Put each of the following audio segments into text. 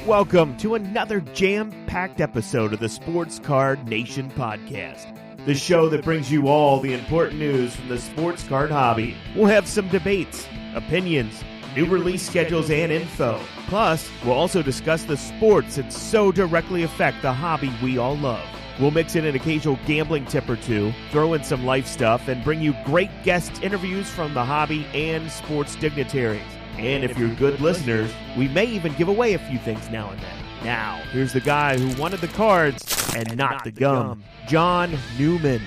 Welcome to another jam-packed episode of the Sports Card Nation podcast, the show that brings you all the important news from the sports card hobby. We'll have some debates, opinions, new release schedules, and info. Plus, we'll also discuss the sports that so directly affect the hobby we all love. We'll mix in an occasional gambling tip or two, throw in some life stuff, and bring you great guest interviews from the hobby and sports dignitaries. And if you're good listeners, we may even give away a few things now and then. Now, here's the guy who wanted the cards and not the gum, John Newman.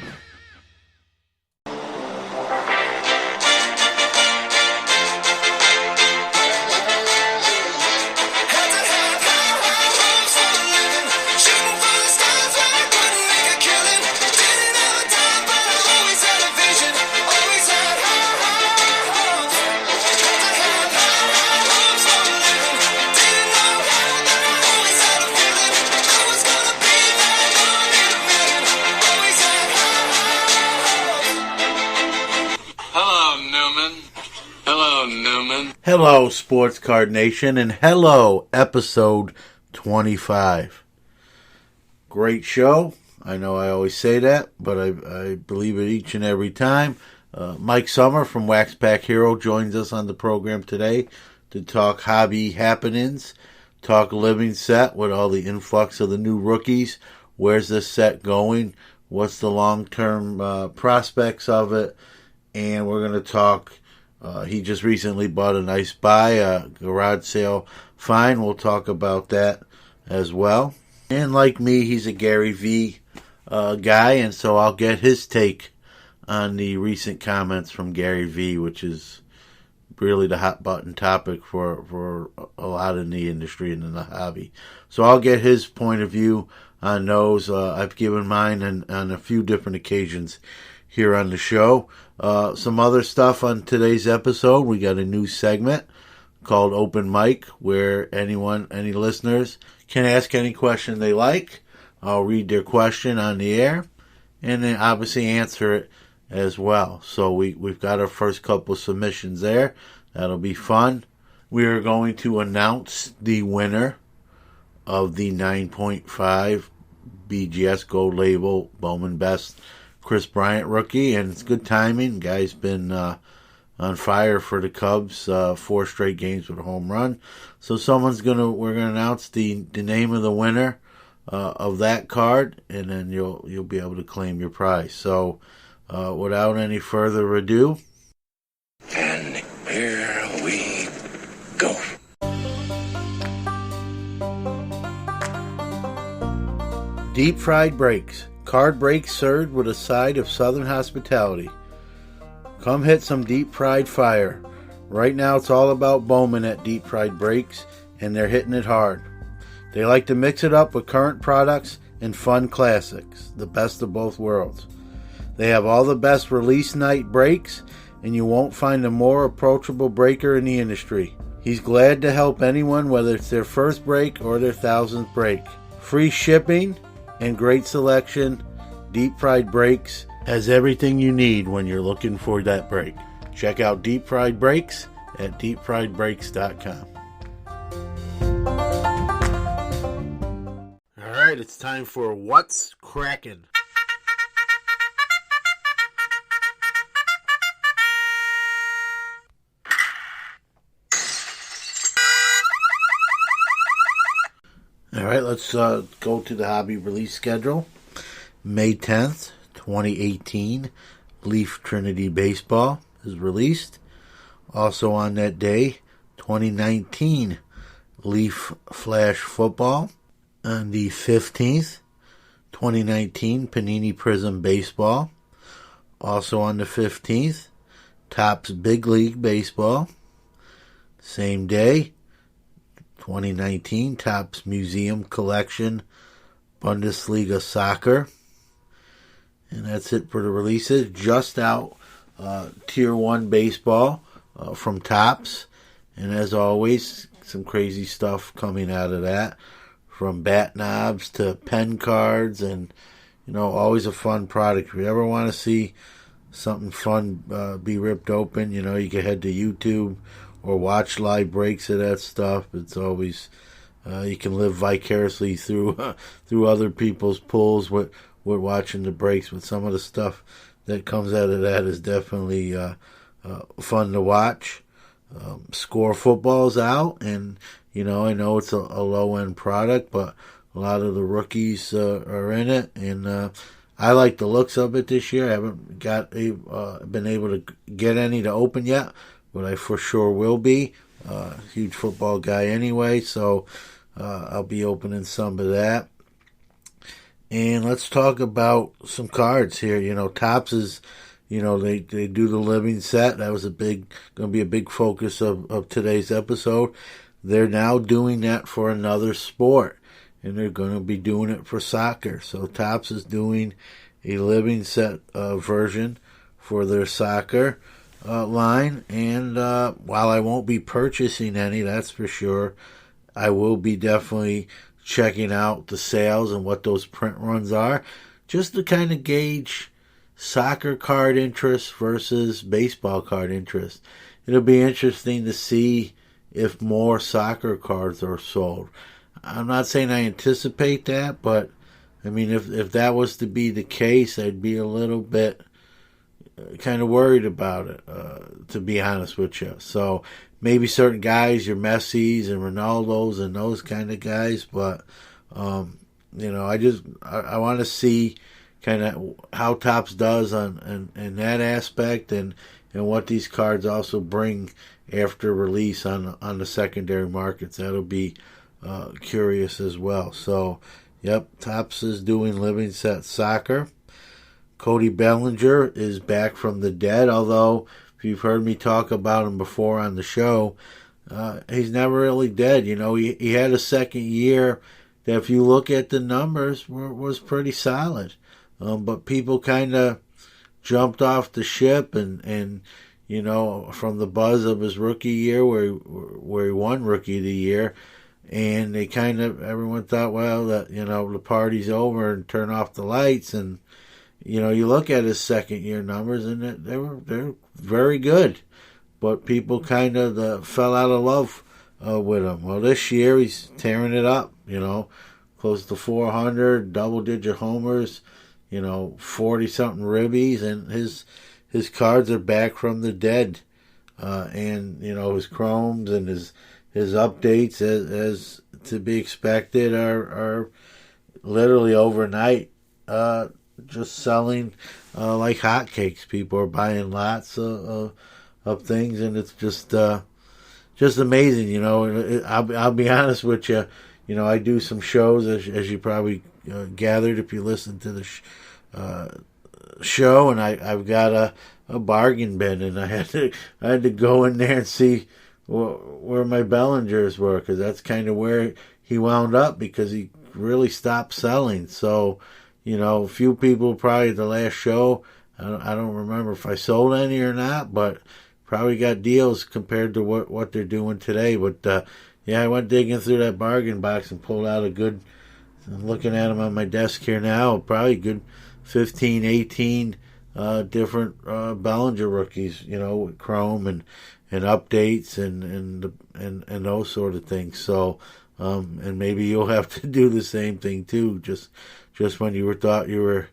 Hello, Sports Card Nation, and hello, episode 25. Great show. I know I always say that, but I believe it each and every time. Mike Sommer from Wax Pack Hero joins us on the program today to talk hobby happenings, talk living set with all the influx of the new rookies. Where's this set going? What's the long-term prospects of it? And we're going to talk. He just recently bought a nice buy, a garage sale find. We'll talk about that as well. And like me, he's a Gary Vee guy, and so I'll get his take on the recent comments from Gary Vee, which is really the hot button topic for a lot in the industry and in the hobby. So I'll get his point of view on those. I've given mine on a few different occasions here on the show. Some other stuff on today's episode. We got a new segment called Open Mic, where any listeners can ask any question they like. I'll read their question on the air and then obviously answer it as well. So we've got our first couple submissions there. That'll be fun. We are going to announce the winner of the 9.5 BGS Gold Label Bowman Best Kris Bryant rookie, and it's good timing. Guy's been on fire for the Cubs, 4 straight games with a home run. So we're gonna announce the name of the winner of that card, and then you'll be able to claim your prize. So without any further ado, and here we go. Deep fried breaks. Card breaks served with a side of Southern hospitality. Come hit some deep fried fire. Right now it's all about Bowman at Deep Fried Breaks, and they're hitting it hard. They like to mix it up with current products and fun classics, the best of both worlds. They have all the best release night breaks, and you won't find a more approachable breaker in the industry. He's glad to help anyone, whether it's their first break or their 1000th break. Free shipping and great selection. Deep Fried Breaks has everything you need when you're looking for that break. Check out Deep Fried Breaks at deepfriedbreaks.com. All right, it's time for What's Crackin'. All right, let's go to the hobby release schedule. May 10th, 2018, Leaf Trinity Baseball is released. Also on that day, 2019, Leaf Flash Football. On the 15th, 2019, Panini Prism Baseball. Also on the 15th, Topps Big League Baseball. Same day, 2019, Topps Museum Collection Bundesliga Soccer. And that's it for the releases. Just out Tier 1 Baseball from Topps. And as always, some crazy stuff coming out of that. From bat knobs to pen cards, and always a fun product. If you ever want to see something fun be ripped open, you can head to YouTube or watch live breaks of that stuff. It's always you can live vicariously through through other people's pulls with watching the breaks. But some of the stuff that comes out of that is definitely fun to watch. Score Football's out, and I know it's a low end product, but a lot of the rookies are in it, and I like the looks of it this year. I haven't been able to get any to open yet, but I for sure will be. Huge football guy anyway, so I'll be opening some of that. And let's talk about some cards here. Topps is, they do the living set. That was going to be a big focus of today's episode. They're now doing that for another sport, and they're going to be doing it for soccer. So Topps is doing a living set version for their soccer line. And while I won't be purchasing any, that's for sure, I will be definitely checking out the sales and what those print runs are, just to kind of gauge soccer card interest versus baseball card interest. It'll be interesting to see if more soccer cards are sold. I'm not saying I anticipate that, but I mean, if that was to be the case, I'd be a little bit kind of worried about it, to be honest with you. So maybe certain guys, your Messis and Ronaldos and those kind of guys, but I want to see kind of how Topps does in that aspect, and what these cards also bring after release on the secondary markets. That'll be curious as well. So, yep, Topps is doing living set soccer. Cody Bellinger is back from the dead, although if you've heard me talk about him before on the show, he's never really dead. He had a second year that, if you look at the numbers, was pretty solid. But people kind of jumped off the ship, and from the buzz of his rookie year where he won Rookie of the Year, and everyone thought, well, that the party's over and turn off the lights, and you look at his second year numbers, and they're very good, but people kind of fell out of love with him. Well, this year he's tearing it up, close to 400, double-digit homers, 40-something ribbies, and his cards are back from the dead, and his chromes and his updates, as to be expected, are literally overnight just selling like hotcakes. People are buying lots of things, and it's just amazing. I'll be honest with you. I do some shows, as you probably gathered if you listen to the show, and I've got a bargain bin, and I had to go in there and see where my Bellingers were, because that's kind of where he wound up, because he really stopped selling. So, a few people probably at the last show, I don't remember if I sold any or not, but probably got deals compared to what they're doing today. But I went digging through that bargain box and pulled out a good, I'm looking at them on my desk here now, probably good 15, 18 different Bellinger rookies, with chrome and updates and those sort of things. So, and maybe you'll have to do the same thing too. Just when you thought you were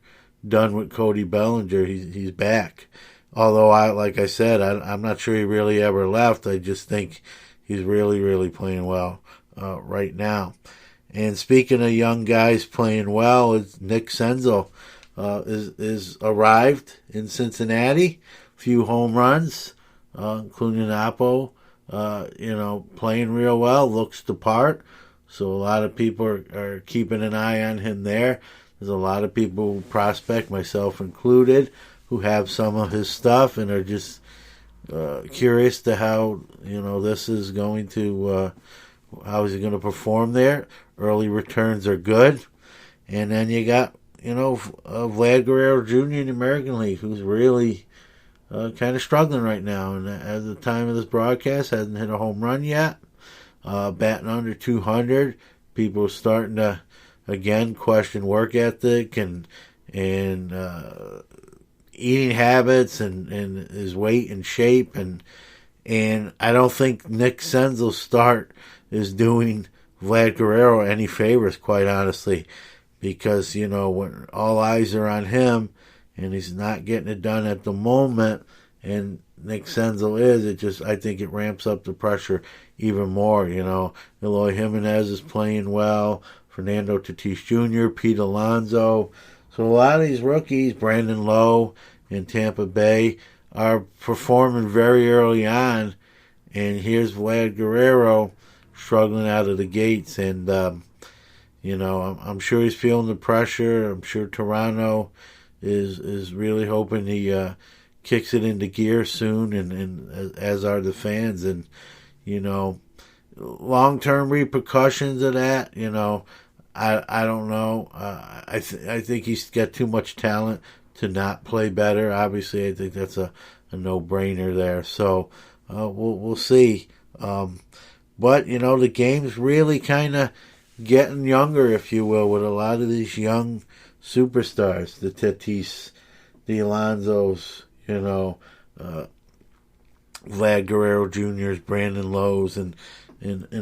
done with Cody Bellinger, he's back. Although like I said, I'm not sure he really ever left. I just think he's really, really playing well right now. And speaking of young guys playing well, Nick Senzel is arrived in Cincinnati. A few home runs, including Apo, playing real well, looks the part. So a lot of people are keeping an eye on him there. There's a lot of people who prospect, myself included, who have some of his stuff and are just curious to how, this is going to, how is he going to perform there. Early returns are good. And then you got, Vlad Guerrero Jr. in the American League, who's really kind of struggling right now. And at the time of this broadcast, hasn't hit a home run yet. Batting under 200. People are starting to, again, question work ethic and eating habits and his weight and shape. And I don't think Nick Senzel's start is doing Vlad Guerrero any favors, quite honestly, because, when all eyes are on him and he's not getting it done at the moment, and Nick Senzel I think it ramps up the pressure even more, Eloy Jimenez is playing well, Fernando Tatis Jr., Pete Alonso. So a lot of these rookies, Brandon Lowe in Tampa Bay, are performing very early on, and here's Vlad Guerrero struggling out of the gates, and I'm sure he's feeling the pressure. I'm sure Toronto is really hoping he kicks it into gear soon, and as are the fans, and long-term repercussions of that, I don't know. I think he's got too much talent to not play better. Obviously, I think that's a no-brainer there. So we'll see. But the game's really kind of getting younger, if you will, with a lot of these young superstars, the Tatis, the Alonsos, Vlad Guerrero Jr.'s, Brandon Lowe's, and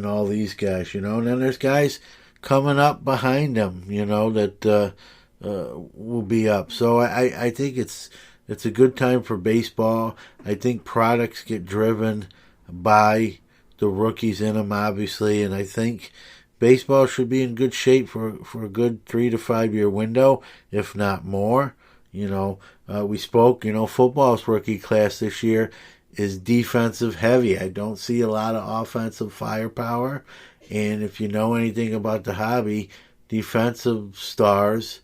all these guys, and then there's guys coming up behind them, that will be up. So I think it's a good time for baseball. I think products get driven by the rookies in them, obviously, and I think baseball should be in good shape for a good 3 to 5 year window, if not more. We spoke, football's rookie class this year is defensive heavy. I don't see a lot of offensive firepower, and if you know anything about the hobby, defensive stars,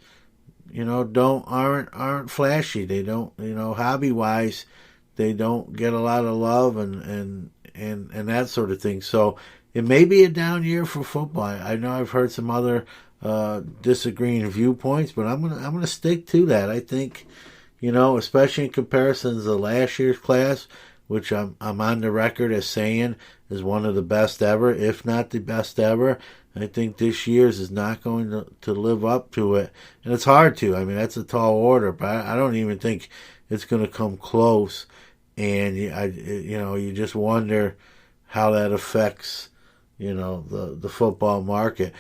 aren't flashy. They don't, hobby wise, they don't get a lot of love and that sort of thing. So it may be a down year for football. I know I've heard some other disagreeing viewpoints, but I'm gonna stick to that. I think, especially in comparisons to last year's class, which I'm on the record as saying is one of the best ever, if not the best ever. I think this year's is not going to live up to it, and it's hard to. I mean, that's a tall order, but I don't even think it's going to come close. And you just wonder how that affects, the football market.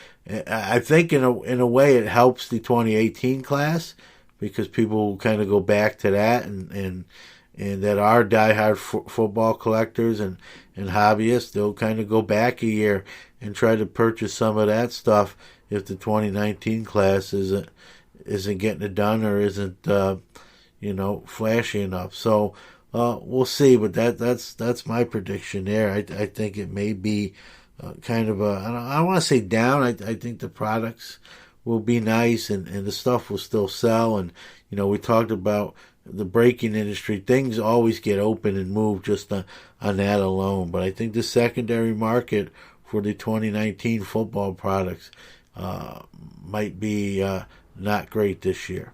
I think in a way it helps the 2018 class, because people will kind of go back to that, and that are diehard football collectors and hobbyists, they'll kind of go back a year and try to purchase some of that stuff if the 2019 class isn't getting it done or isn't flashy enough. So we'll see, but that's my prediction there. I think it may be kind of I don't want to say down. I think the products will be nice, and the stuff will still sell. And we talked about the breaking industry. Things always get open and move just on that alone. But I think the secondary market for the 2019 football products might be not great this year.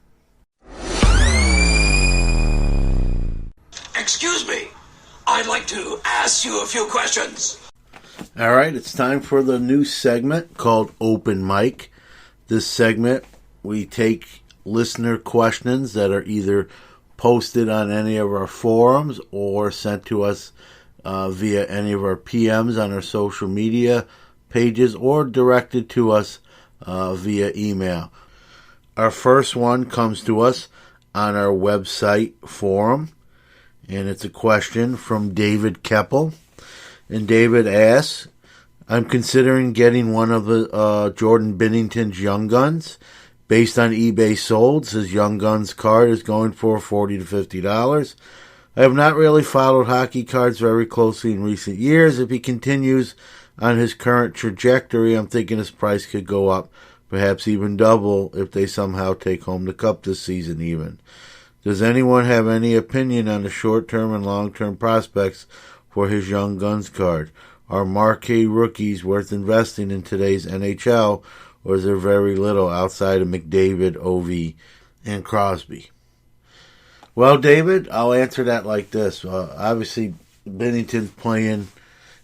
Excuse me, I'd like to ask you a few questions. All right, it's time for the new segment called Open Mic. This segment, we take listener questions that are either posted on any of our forums or sent to us via any of our PMs on our social media pages, or directed to us via email. Our first one comes to us on our website forum, and it's a question from David Keppel. And David asks, I'm considering getting one of the Jordan Binnington's Young Guns. Based on eBay solds, his Young Guns card is going for $40 to $50. I have not really followed hockey cards very closely in recent years. If he continues on his current trajectory, I'm thinking his price could go up, perhaps even double if they somehow take home the cup this season even. Does anyone have any opinion on the short-term and long-term prospects for his Young Guns card? Are marquee rookies worth investing in today's NHL, or is there very little outside of McDavid, Ovi, and Crosby? Well, David, I'll answer that like this. Obviously, Binnington's playing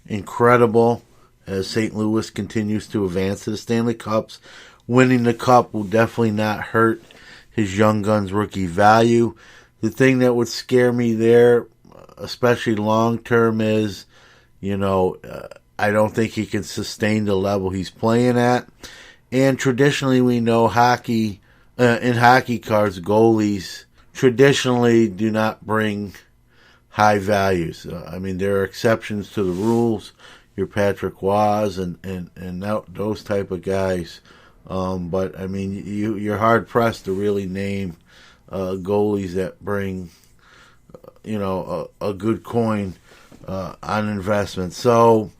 incredible as St. Louis continues to advance to the Stanley Cups. Winning the Cup will definitely not hurt his Young Guns rookie value. The thing that would scare me there, especially long term, is, I don't think he can sustain the level he's playing at. And traditionally, we know hockey, in hockey cards, goalies traditionally do not bring high values. There are exceptions to the rules. Your Patrick Roys and those type of guys. But you're hard pressed to really name goalies that bring, a good coin on investment. So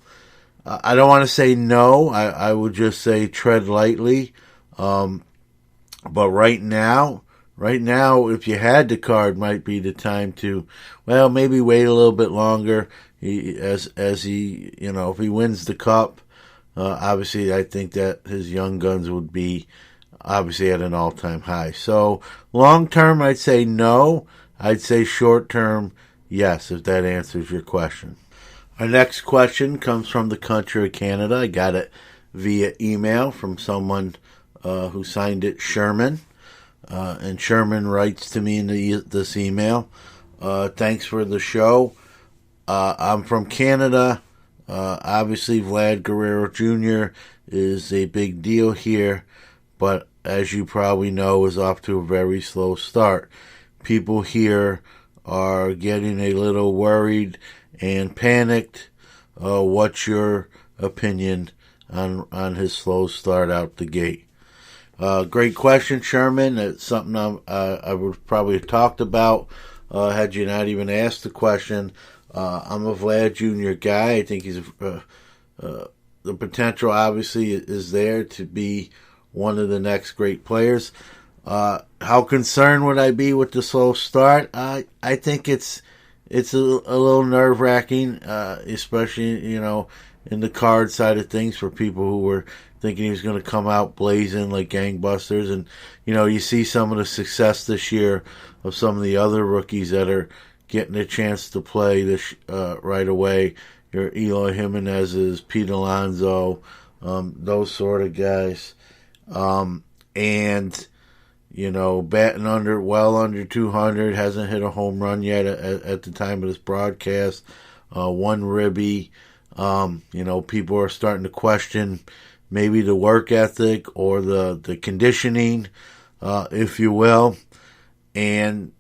I don't want to say no. I would just say tread lightly. But right now, if you had the card, might be the time to, maybe wait a little bit longer. If he wins the cup, obviously I think that his young guns would be obviously at an all-time high. So long term, I'd say no. I'd say short term, yes, if that answers your question. Our next question comes from the country of Canada. I got it via email from someone who signed it Sherman. And Sherman writes to me in this email, thanks for the show. I'm from Canada. Obviously, Vlad Guerrero Jr. is a big deal here, but as you probably know, is off to a very slow start. People here are getting a little worried and panicked. What's your opinion on his slow start out the gate? Great question, Sherman. It's something I would probably have talked about had you not even asked the question. I'm a Vlad Jr. guy. I think he's the potential obviously is there to be one of the next great players. How concerned would I be with the slow start? I think it's a little nerve-wracking, especially in the card side of things for people who were thinking he was going to come out blazing like gangbusters. And you see some of the success this year of some of the other rookies that are getting a chance to play this right away. Your Eloy Jimenez's, Pete Alonso, those sort of guys. And batting well under 200, hasn't hit a home run yet at the time of this broadcast. One ribby. People are starting to question maybe the work ethic or the conditioning, if you will. And,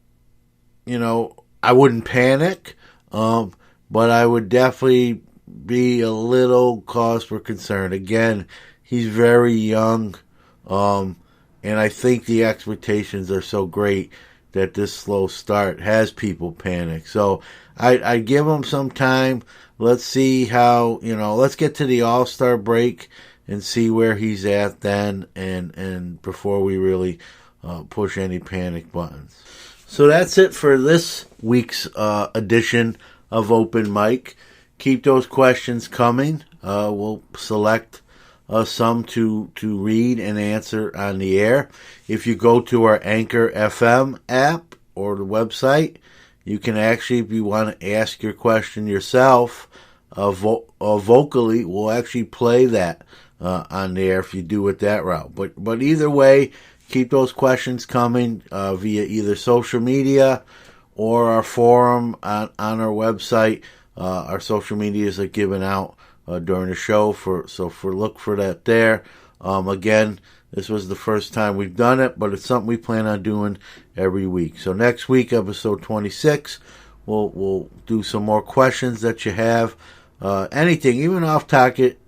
I wouldn't panic, but I would definitely be a little cause for concern. Again, he's very young, and I think the expectations are so great that this slow start has people panic. So I give him some time. Let's see how, let's get to the All-Star break and see where he's at then, and before we really push any panic buttons. So that's it for this week's edition of Open Mic. Keep those questions coming. We'll select some to read and answer on the air. If you go to our Anchor FM app or the website, you can actually, if you want to ask your question yourself, vocally, we'll actually play that on the air if you do it that route. But either way, keep those questions coming via either social media or our forum on our website. Our social medias are given out during the show, look for that there. Again, this was the first time we've done it, but it's something we plan on doing every week. So next week, episode 26, we'll do some more questions that you have. Anything, even off topic,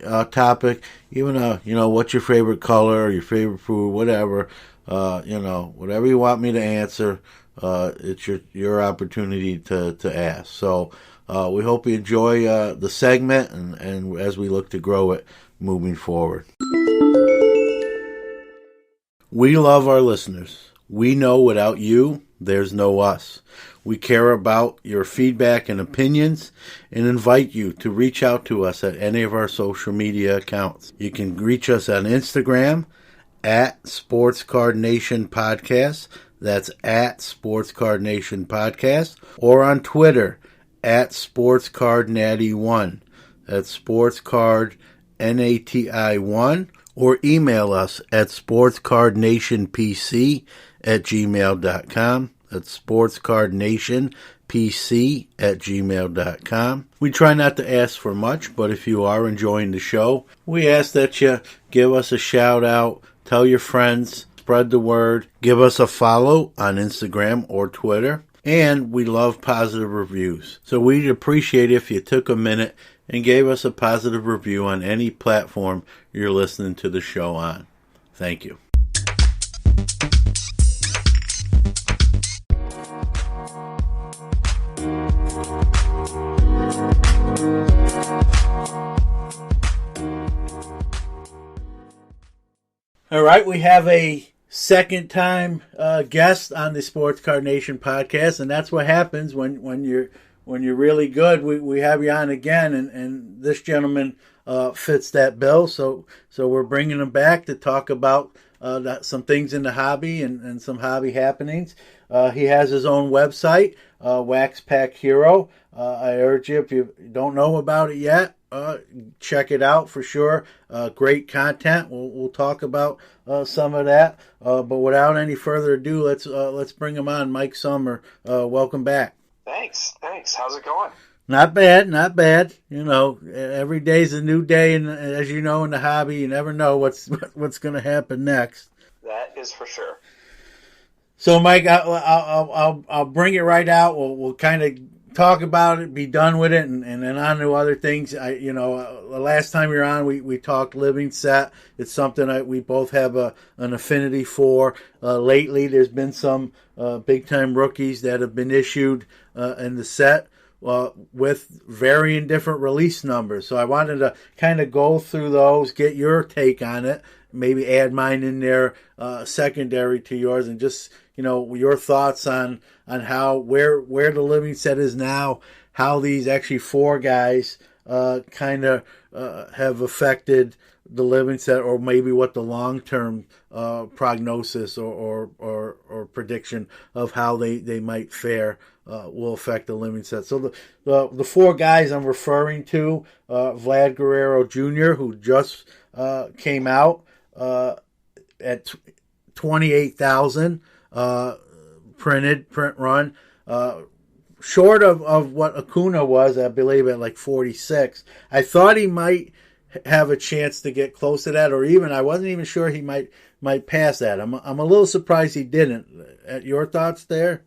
even what's your favorite color or your favorite food, whatever, whatever you want me to answer, it's your opportunity to ask. So we hope you enjoy the segment and as we look to grow it moving forward. We love our listeners. We know without you, there's no us. We care about your feedback and opinions and invite you to reach out to us at any of our social media accounts. You can reach us on Instagram at Sports Card Nation Podcast. That's at Sports Card Nation Podcast. Or on Twitter at Sports Card Natty 1. That's Sports Card NATI 1. Or email us at sportscardnationpc@gmail.com. That's sportscardnationpc pc@gmail.com. We try not to ask for much, but if you are enjoying the show, we ask that you give us a shout out, tell your friends, spread the word, give us a follow on Instagram or Twitter, and we love positive reviews. So we'd appreciate if you took a minute and gave us a positive review on any platform you're listening to the show on. Thank you. All right, we have a second time guest on the Sports Card Nation podcast, and that's what happens when you're really good. We have you on again, and this gentleman fits that bill. So we're bringing him back to talk about some things in the hobby and some hobby happenings. He has his own website, Wax Pack Hero. I urge you, if you don't know about it yet, check it out for sure. Great content. We'll talk about some of that. But without any further ado, let's bring him on. Mike Sommer, welcome back. Thanks. How's it going? Not bad. You know, every day's a new day, and as you know, in the hobby, you never know what's going to happen next. That is for sure. So, Mike, I'll bring it right out. We'll kind of talk about it, be done with it, and then on to other things. The last time you're on, we talked living set. It's something we both have an affinity for. Lately, there's been some big time rookies that have been issued in the set with varying different release numbers. So I wanted to kind of go through those, get your take on it, maybe add mine in there secondary to yours, and just your thoughts on how where the living set is now, how these actually four guys kind of have affected the living set, or maybe what the long-term prognosis or prediction of how they might fare will affect the living set. So the four guys I'm referring to, Vlad Guerrero Jr., who just came out at 28,000 print run, short of what Acuna was, I believe, at like 46. I thought he might have a chance to get close to that, or even I wasn't even sure he might pass that. I'm a little surprised he didn't. Your thoughts there?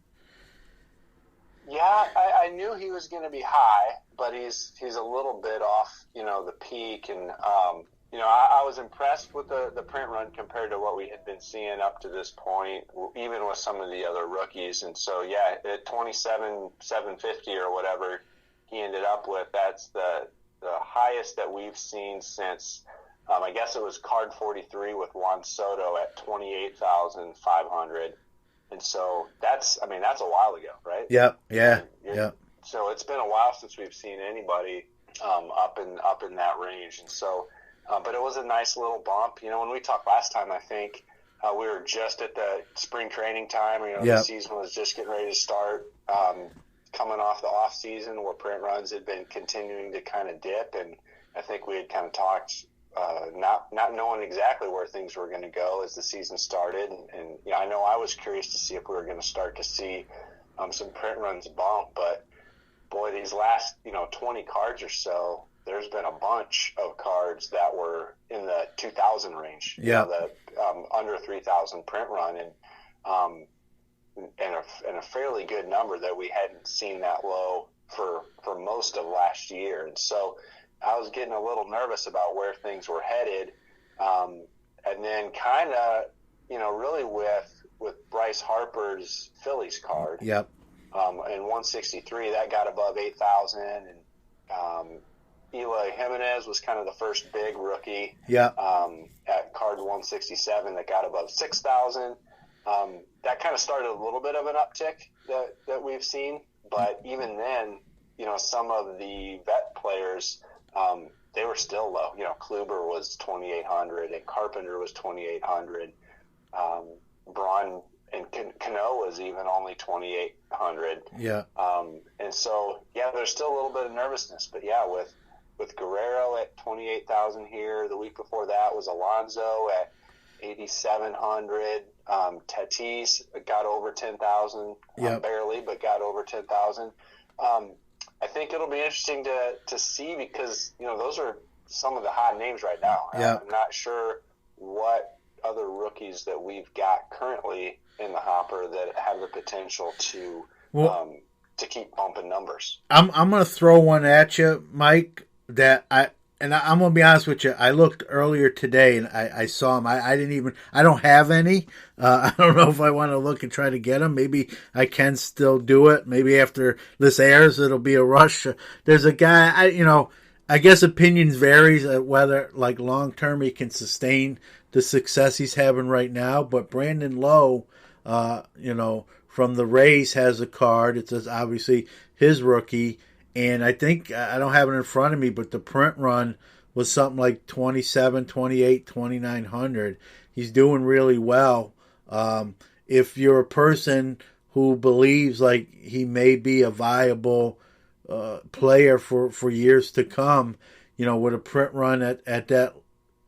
Yeah, I knew he was going to be high, but he's a little bit off, the peak, and I was impressed with the print run compared to what we had been seeing up to this point, even with some of the other rookies. And so, yeah, at 27,750 or whatever he ended up with, that's the highest that we've seen since, I guess it was card 43 with Juan Soto at 28,500. And so that's a while ago, right? Yeah. So it's been a while since we've seen anybody up in that range. And so, but it was a nice little bump. When we talked last time, I think we were just at the spring training time. The season was just getting ready to start, coming off the off season where print runs had been continuing to kind of dip, and I think we had kind of talked not knowing exactly where things were going to go as the season started. And I know I was curious to see if we were going to start to see some print runs bump, but boy, these last 20 cards or so, there's been a bunch of cards that were in the 2,000 range. Yeah. Under 3,000 print run, and a fairly good number that we hadn't seen that low for most of last year. And so I was getting a little nervous about where things were headed. And then kind of, really with Bryce Harper's Phillies card. Yep. In 163, that got above 8,000, and Eloy Jimenez was kind of the first big rookie. Yeah. At card 167 that got above 6,000. That kind of started a little bit of an uptick that we've seen, but even then, some of the vet players, they were still low. Kluber was 2,800 and Carpenter was 2,800. Braun and Cano was even only 2,800. Yeah. And so, there's still a little bit of nervousness, but with Guerrero at 28,000 here, the week before that was Alonso at 8,700. Tatis got over 10,000, Yep. barely, but got over 10,000. I think it'll be interesting to see because, those are some of the hot names right now. Yep. I'm not sure what other rookies that we've got currently in the hopper that have the potential to keep bumping numbers. I'm going to throw one at you, Mike, I'm going to be honest with you. I looked earlier today and I saw him. I don't have any. I don't know if I want to look and try to get them. Maybe I can still do it. Maybe after this airs, it'll be a rush. There's a guy, I guess opinions varies whether like long term he can sustain the success he's having right now. But Brandon Lowe, from the Rays has a card. It says obviously his rookie. And I think, I don't have it in front of me, but the print run was something like 27, 28, 2,900. He's doing really well. If you're a person who believes like he may be a viable player for years to come, with a print run at that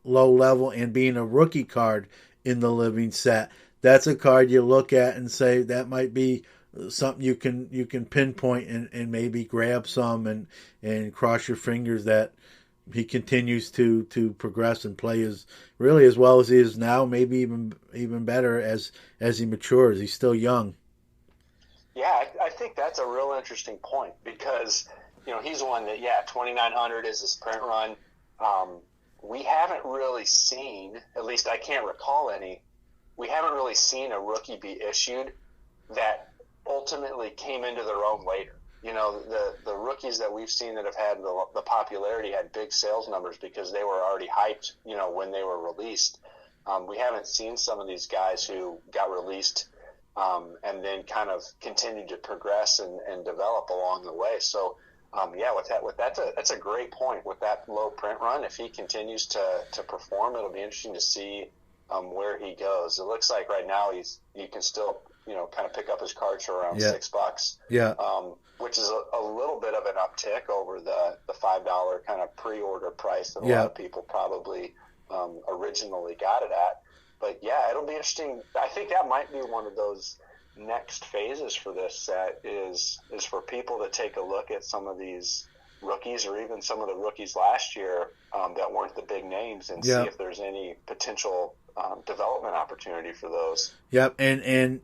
low level and being a rookie card in the living set, that's a card you look at and say that might be something you can pinpoint and maybe grab some and cross your fingers that he continues to progress and play as well as he is now, maybe even better as he matures. He's still young. Yeah, I think that's a real interesting point because he's one that 2,900 is his print run. We haven't really seen, at least I can't recall any. We haven't really seen a rookie be issued that ultimately came into their own later. The rookies that we've seen that have had the popularity had big sales numbers because they were already hyped, when they were released. We haven't seen some of these guys who got released and then kind of continued to progress and develop along the way. So, that's a great point with that low print run. If he continues to perform, it'll be interesting to see where he goes. It looks like right now you can still kind of pick up his cards for around $6. Yeah. Which is a little bit of an uptick over the $5 kind of pre-order price that a lot of people probably originally got it at. But it'll be interesting. I think that might be one of those next phases for this set is for people to take a look at some of these rookies or even some of the rookies last year that weren't the big names and see if there's any potential development opportunity for those. Yep, and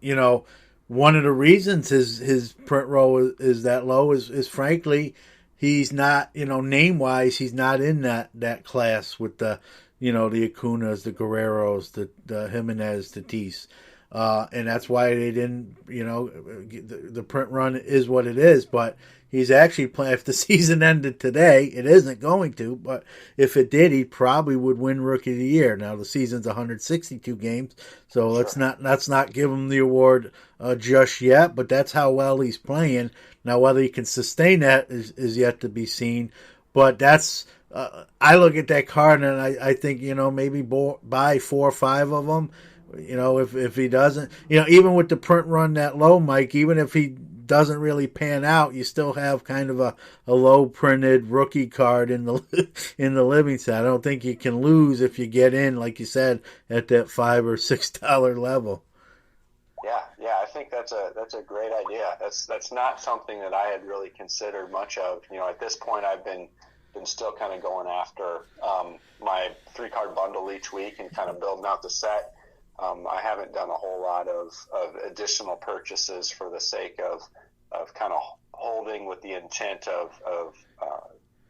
one of the reasons his print roll is that low is frankly he's not name wise he's not in that class with the the Acunas, the Guerreros, the Jimenez, the Tatis. And that's why they didn't, the print run is what it is, but he's actually playing, if the season ended today, it isn't going to, but if it did, he probably would win Rookie of the Year. Now the season's 162 games, so let's not give him the award just yet, but that's how well he's playing. Now whether he can sustain that is yet to be seen, but that's, I look at that card and I think, maybe buy 4 or 5 of them. If he doesn't, even with the print run that low, Mike, even if he doesn't really pan out, you still have kind of a low printed rookie card in the living set. I don't think you can lose if you get in, like you said, at that $5 or $6 level. Yeah, I think that's a great idea. That's not something that I had really considered much of. At this point, I've been still kind of going after my 3-card bundle each week and kind of building out the set. I haven't done a whole lot of additional purchases for the sake of kind of holding with the intent of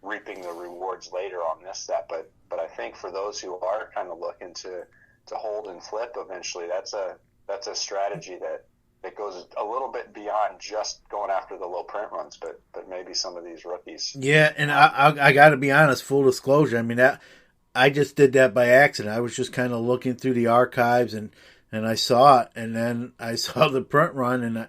reaping the rewards later on this set. But I think for those who are kind of looking to hold and flip eventually, that's a strategy that goes a little bit beyond just going after the low print runs, but maybe some of these rookies. Yeah, and I got to be honest, full disclosure. I mean I just did that by accident. I was just kind of looking through the archives and I saw it, and then I saw the print run, and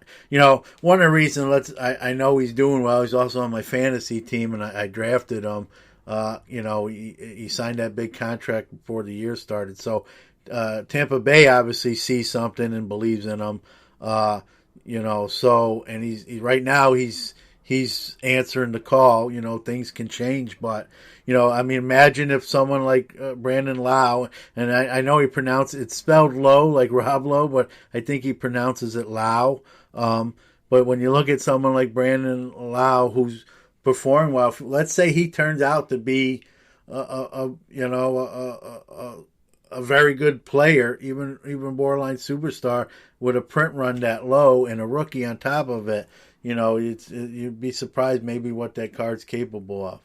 one of the reasons I know he's doing well. He's also on my fantasy team, and I drafted him. He signed that big contract before the year started, so Tampa Bay obviously sees something and believes in him. So and he's right now he's he's answering the call. Things can change, but imagine if someone like Brandon Lau, and I know it's spelled Lowe like Rob Lowe, but I think he pronounces it Lau. But when you look at someone like Brandon Lau, who's performing well, let's say he turns out to be a very good player, even borderline superstar, with a print run that low and a rookie on top of it, you'd be surprised maybe what that card's capable of.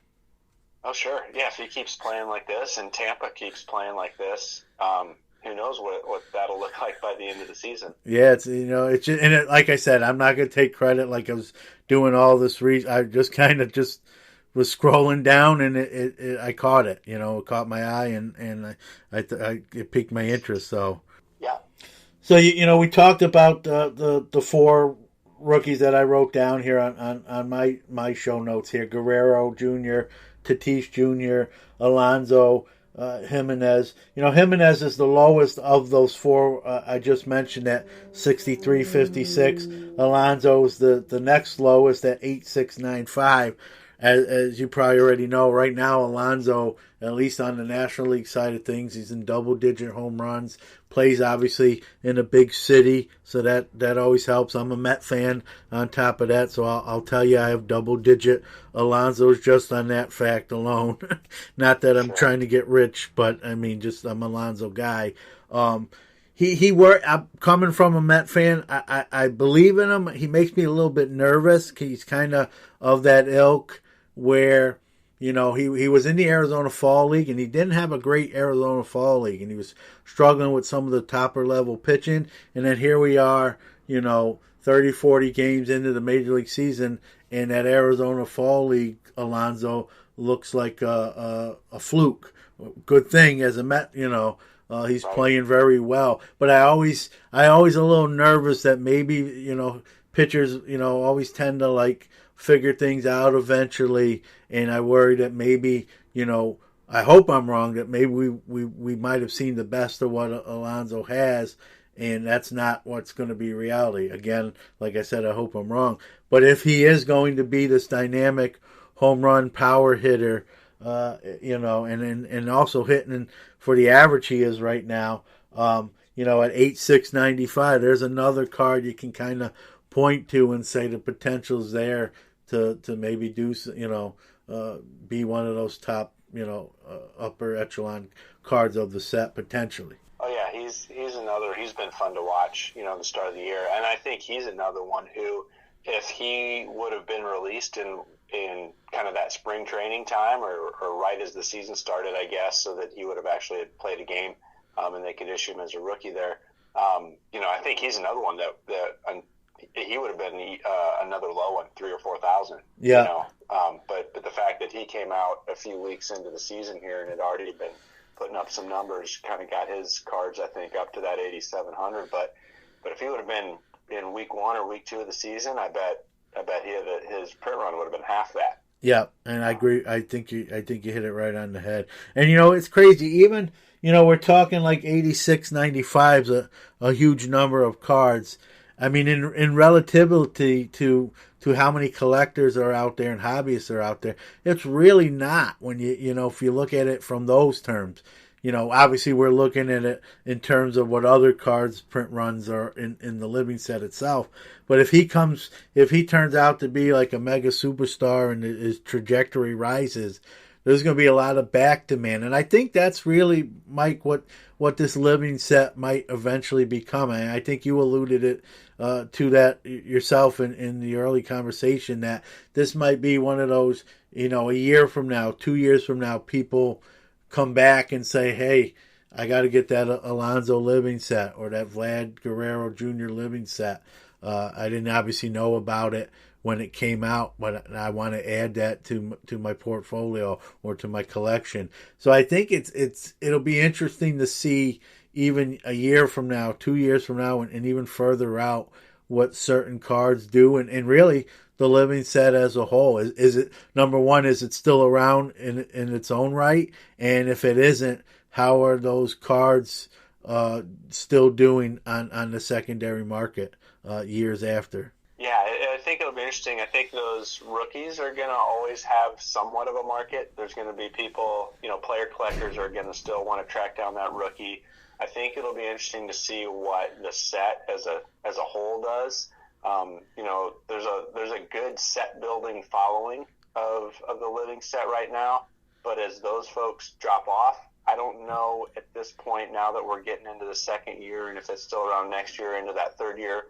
Oh, sure. Yeah, if he keeps playing like this and Tampa keeps playing like this, who knows what that'll look like by the end of the season. Yeah, it's just, like I said, I'm not going to take credit like I was doing all this I just kind of just was scrolling down and I caught it. It caught my eye and it piqued my interest. So yeah. So we talked about the four rookies that I wrote down here on my show notes here: Guerrero Jr., Tatis Jr., Alonso, Jimenez. Jimenez is the lowest of those four I just mentioned at 63.56. Alonso is the next lowest at 8.695. As you probably already know, right now Alonso, at least on the National League side of things, he's in double-digit home runs. Plays obviously in a big city, so that always helps. I'm a Met fan on top of that, so I'll tell you I have double-digit Alonso's just on that fact alone. Not that I'm trying to get rich, but I mean, just I'm an Alonso guy. I'm coming from a Met fan. I believe in him. He makes me a little bit nervous. He's kind of that ilk where, he was in the Arizona Fall League and he didn't have a great Arizona Fall League and he was struggling with some of the topper level pitching. And then here we are, 30, 40 games into the Major League season, and that Arizona Fall League Alonso looks like a fluke. Good thing as a Met, he's playing very well. But I always a little nervous that maybe, pitchers, always tend to figure things out eventually, and I worry that maybe, I hope I'm wrong, that maybe we might have seen the best of what Alonso has, and that's not what's going to be reality. Again, like I said, I hope I'm wrong. But if he is going to be this dynamic home run power hitter, and also hitting for the average he is right now, at 8.695, there's another card you can kind of point to and say the potential's there to maybe do, be one of those top, upper echelon cards of the set potentially. Oh yeah, he's been fun to watch, the start of the year. And I think he's another one who, if he would have been released in kind of that spring training time or right as the season started, I guess, so that he would have actually played a game and they could issue him as a rookie there. I think he's another one that he would have been another low one, 3,000 or 4,000. Yeah. But the fact that he came out a few weeks into the season here and had already been putting up some numbers kind of got his cards, I think, up to that 8,700. But if he would have been in week 1 or week 2 of the season, I bet his print run would have been half that. Yeah, and I agree. I think you hit it right on the head. And it's crazy. Even we're talking like 86.95 is a huge number of cards. I mean, in relativity to how many collectors are out there and hobbyists are out there, it's really not when if you look at it from those terms. Obviously we're looking at it in terms of what other cards print runs are in the living set itself. But if he turns out to be like a mega superstar and his trajectory rises, there's going to be a lot of back demand. And I think that's really, Mike, what this living set might eventually become. And I think you alluded it to that yourself in the early conversation, that this might be one of those, a year from now, 2 years from now, people come back and say, hey, I got to get that Alonso living set or that Vlad Guerrero Jr. living set. I didn't obviously know about it when it came out, but I want to add that to my portfolio or to my collection. So I think it'll be interesting to see even a year from now, 2 years from now, and even further out what certain cards do, and really the living set as a whole. Is it, number one, is it still around in its own right? And if it isn't, how are those cards still doing on the secondary market years after? Yeah, I think it'll be interesting. I think those rookies are going to always have somewhat of a market. There's going to be people, player collectors are going to still want to track down that rookie. I think it'll be interesting to see what the set as a whole does. There's a good set building following of the living set right now, but as those folks drop off, I don't know at this point, now that we're getting into the second year, and if it's still around next year into that third year,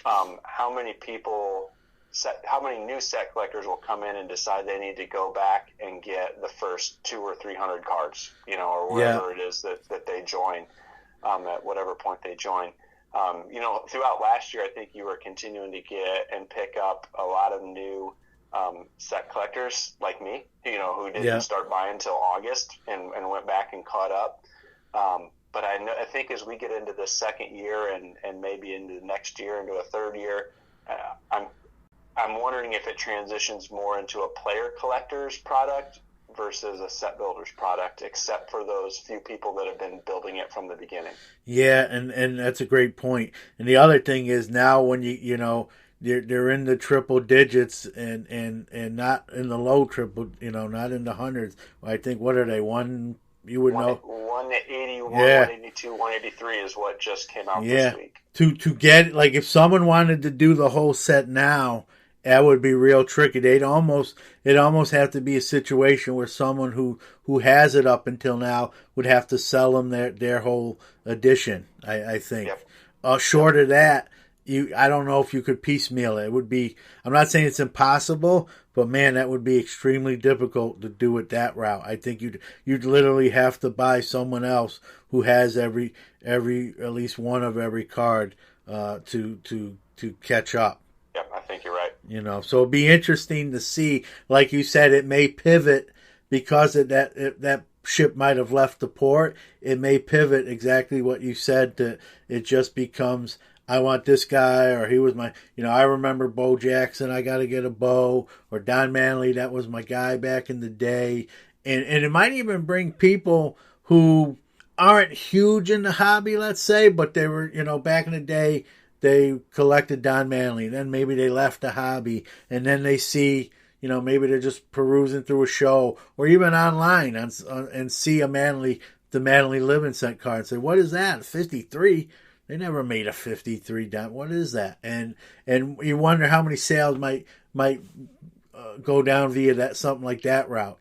how many new set collectors will come in and decide they need to go back and get the first 200 or 300 cards, or whatever it is that they join, at whatever point they join. Throughout last year, I think you were continuing to get and pick up a lot of new set collectors like me, who didn't start buying until August and went back and caught up. But I think as we get into the second year and maybe into the next year, into a third year, I'm wondering if it transitions more into a player collector's product versus a set builder's product, except for those few people that have been building it from the beginning. Yeah, and that's a great point. And the other thing is now when they're in the triple digits and not in the low triple, not in the hundreds. I think, what are they? You would know. 181, 182, 183 is what just came out this week. To get, like, if someone wanted to do the whole set now, that would be real tricky. It'd almost have to be a situation where someone who has it up until now would have to sell them their whole edition, I think. Yep. Short of that, I don't know if you could piecemeal it. It would be, I'm not saying it's impossible, but man, that would be extremely difficult to do it that route. I think you'd literally have to buy someone else who has every at least one of every card to catch up. Yep, I think you're right. So it'd be interesting to see. Like you said, it may pivot because of that ship might have left the port. It may pivot exactly what you said. It just becomes, I want this guy, or he was my, I remember Bo Jackson, I got to get a Bo, or Don Manley, that was my guy back in the day. And it might even bring people who aren't huge in the hobby, let's say, but they were, back in the day, they collected Don Manley. Then maybe they left the hobby, and then they see, maybe they're just perusing through a show, or even online and see the Manley Living Set card and say, what is that, 53? They never made a 53 down. What is that? And you wonder how many sales might go down via that, something like that route,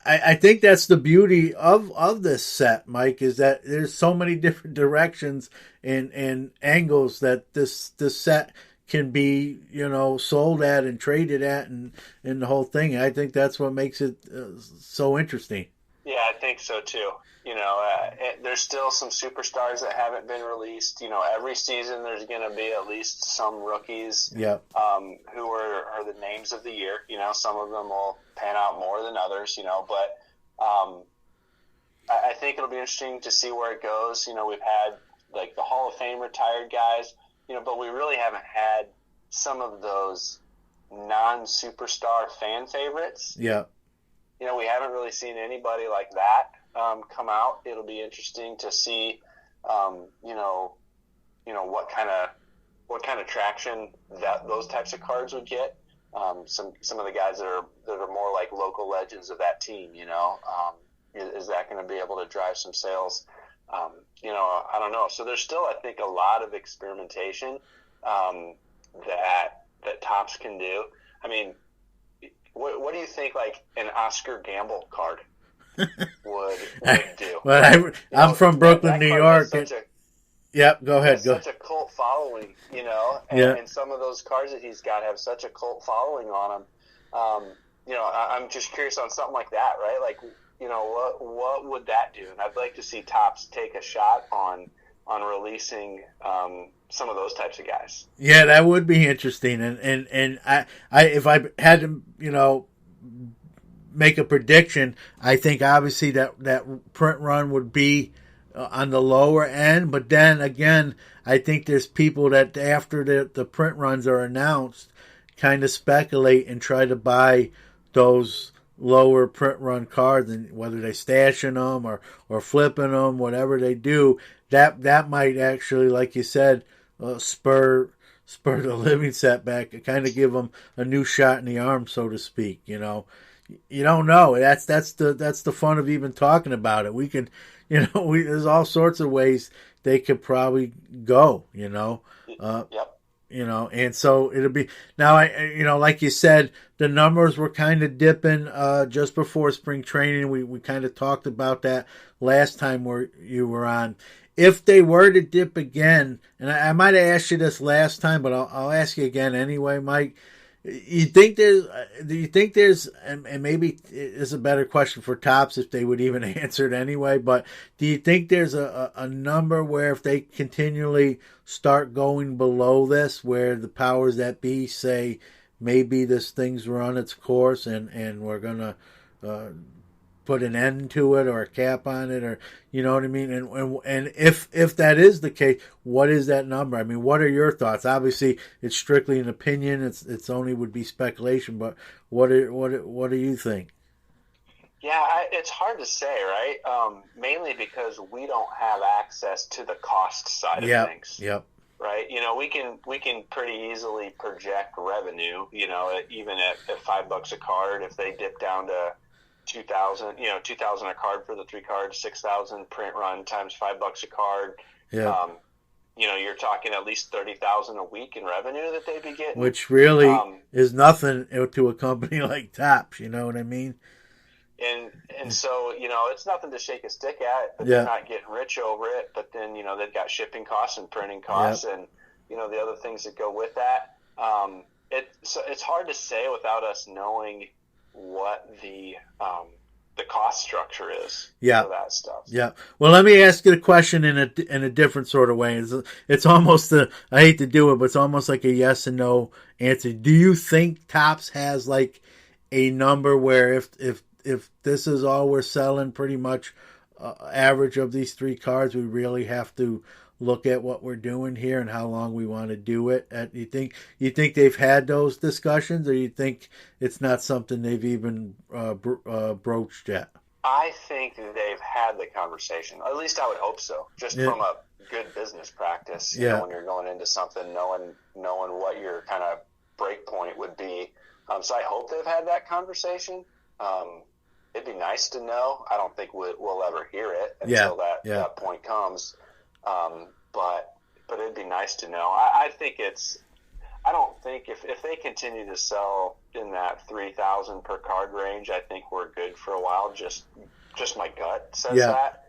I think that's the beauty of this set, Mike, is that there's so many different directions and angles that this set can be, sold at and traded at and the whole thing. I think that's what makes it so interesting. Yeah, I think so too. There's still some superstars that haven't been released. Every season there's going to be at least some rookies who are the names of the year. Some of them will pan out more than others, but I think it'll be interesting to see where it goes. We've had like the Hall of Fame retired guys, but we really haven't had some of those non-superstar fan favorites. Yeah. We haven't really seen anybody like that come out. It'll be interesting to see, what kind of traction that those types of cards would get. Some of the guys that are more like local legends of that team. Is that going to be able to drive some sales? I don't know. So there's still, I think, a lot of experimentation that Topps can do. I mean, what do you think, like, an Oscar Gamble card would do? Well, I'm from Brooklyn, New York. Yep, go ahead. Such a cult following, and some of those cards that he's got have such a cult following on them. I'm just curious on something like that, right? Like, what would that do? And I'd like to see Topps take a shot on releasing some of those types of guys. Yeah, that would be interesting. And I if I had to, make a prediction, I think obviously that print run would be on the lower end. But then again, I think there's people that after the print runs are announced kind of speculate and try to buy those lower print run cards, and whether they stashing them or flipping them, whatever they do, that might actually, like you said, spur spur the living set back, kind of give them a new shot in the arm, so to speak. You know, you don't know. That's the fun of even talking about it. We can, there's all sorts of ways they could probably go. Yep. And so it'll be now. Like you said, the numbers were kind of dipping just before spring training. We kind of talked about that last time where you were on. If they were to dip again, and I might have asked you this last time, but I'll ask you again anyway, Mike. Do you think there's, and maybe it's a better question for Topps if they would even answer it anyway, but do you think there's a number where if they continually start going below this, where the powers that be say maybe this thing's run its course and we're going to put an end to it or a cap on it, or you know what I mean? And if that is the case, what is that number? I mean, what are your thoughts? Obviously, it's strictly an opinion. It's only would be speculation. But what do you think? Yeah, it's hard to say, right? Mainly because we don't have access to the cost side of things. Yep. Right. We can pretty easily project revenue. Even at $5 a card, if they dip down to 2,000, 2,000 a card for the 3 cards, 6,000 print run times $5 a card. Yeah. You're talking at least 30,000 a week in revenue that they'd be getting, which really is nothing to a company like Topps. You know what I mean? And so it's nothing to shake a stick at, but they're not getting rich over it. But then they've got shipping costs and printing costs, and the other things that go with that. It's hard to say without us knowing what the cost structure is for that stuff. Yeah. Well, let me ask you the question in a different sort of way. It's almost I hate to do it, but it's almost like a yes and no answer. Do you think Topps has like a number where if this is all we're selling, pretty much average of these 3 cards, we really have to look at what we're doing here and how long we want to do it? You think they've had those discussions, or you think it's not something they've even broached yet? I think they've had the conversation. At least I would hope so. Just from a good business practice, when you're going into something, knowing what your kind of break point would be. So I hope they've had that conversation. It'd be nice to know. I don't think we'll ever hear it until that point comes. But it'd be nice to know. I don't think if they continue to sell in that 3,000 per card range, I think we're good for a while. Just my gut says that,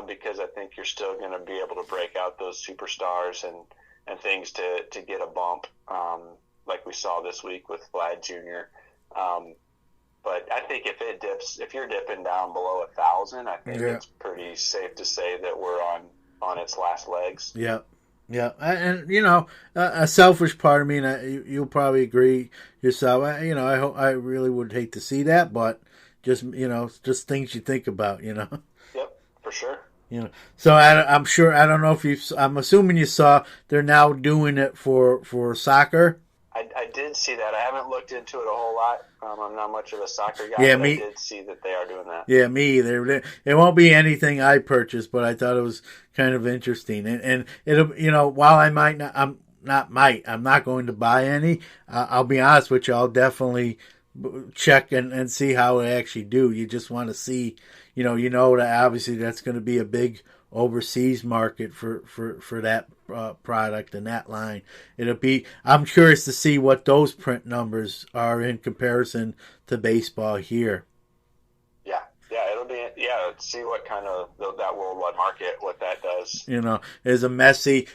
because I think you're still going to be able to break out those superstars and things to get a bump, like we saw this week with Vlad Jr. But I think if you're dipping down below 1,000, I think it's pretty safe to say that we're on its last legs. Yeah. And a selfish part of me, and you'll probably agree yourself. I really would hate to see that, but just things you think about. Yep, for sure. So I'm sure. I don't know if I'm assuming you saw they're now doing it for soccer. I did see that. I haven't looked into it a whole lot. I'm not much of a soccer guy, but I did see that they are doing that. Yeah, me either. It won't be anything I purchased, but I thought it was kind of interesting. And it'll, while I might not, I'm not going to buy any. I'll be honest with you. I'll definitely check and see how it actually do. You just want to see, that obviously that's going to be a big overseas market for that product and that line. I'm curious to see what those print numbers are in comparison to baseball here. It'll be see what kind of that worldwide market, what that does. Is a messy.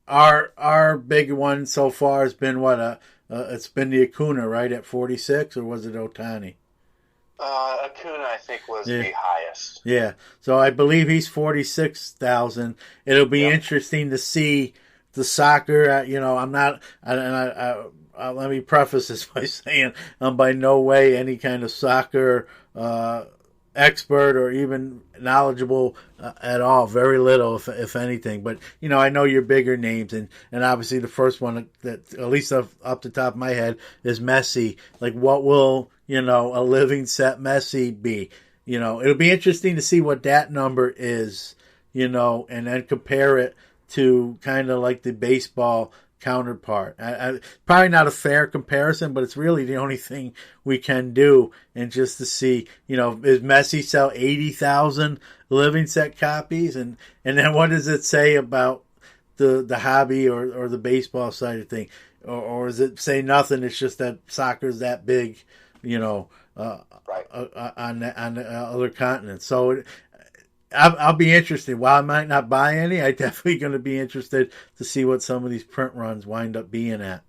Our big one so far has been it's been the Acuna, right, at 46, or was it Ohtani? Acuna, I think, was the highest. Yeah, so I believe he's 46,000. It'll be interesting to see the soccer. I'm not. Let me preface this by saying I'm by no way any kind of soccer expert or even knowledgeable at all. Very little, if anything. But I know your bigger names, and obviously the first one that, at least up the top of my head, is Messi. Like, what will a living set Messi be? It'll be interesting to see what that number is. And then compare it to kind of like the baseball counterpart. Probably not a fair comparison, but it's really the only thing we can do. And just to see, is Messi sell 80,000 living set copies? And then what does it say about the hobby or the baseball side of thing? Or does it say nothing? It's just that soccer's that big, right. on the other continents. So I'll be interested. While I might not buy any, I'm definitely going to be interested to see what some of these print runs wind up being at.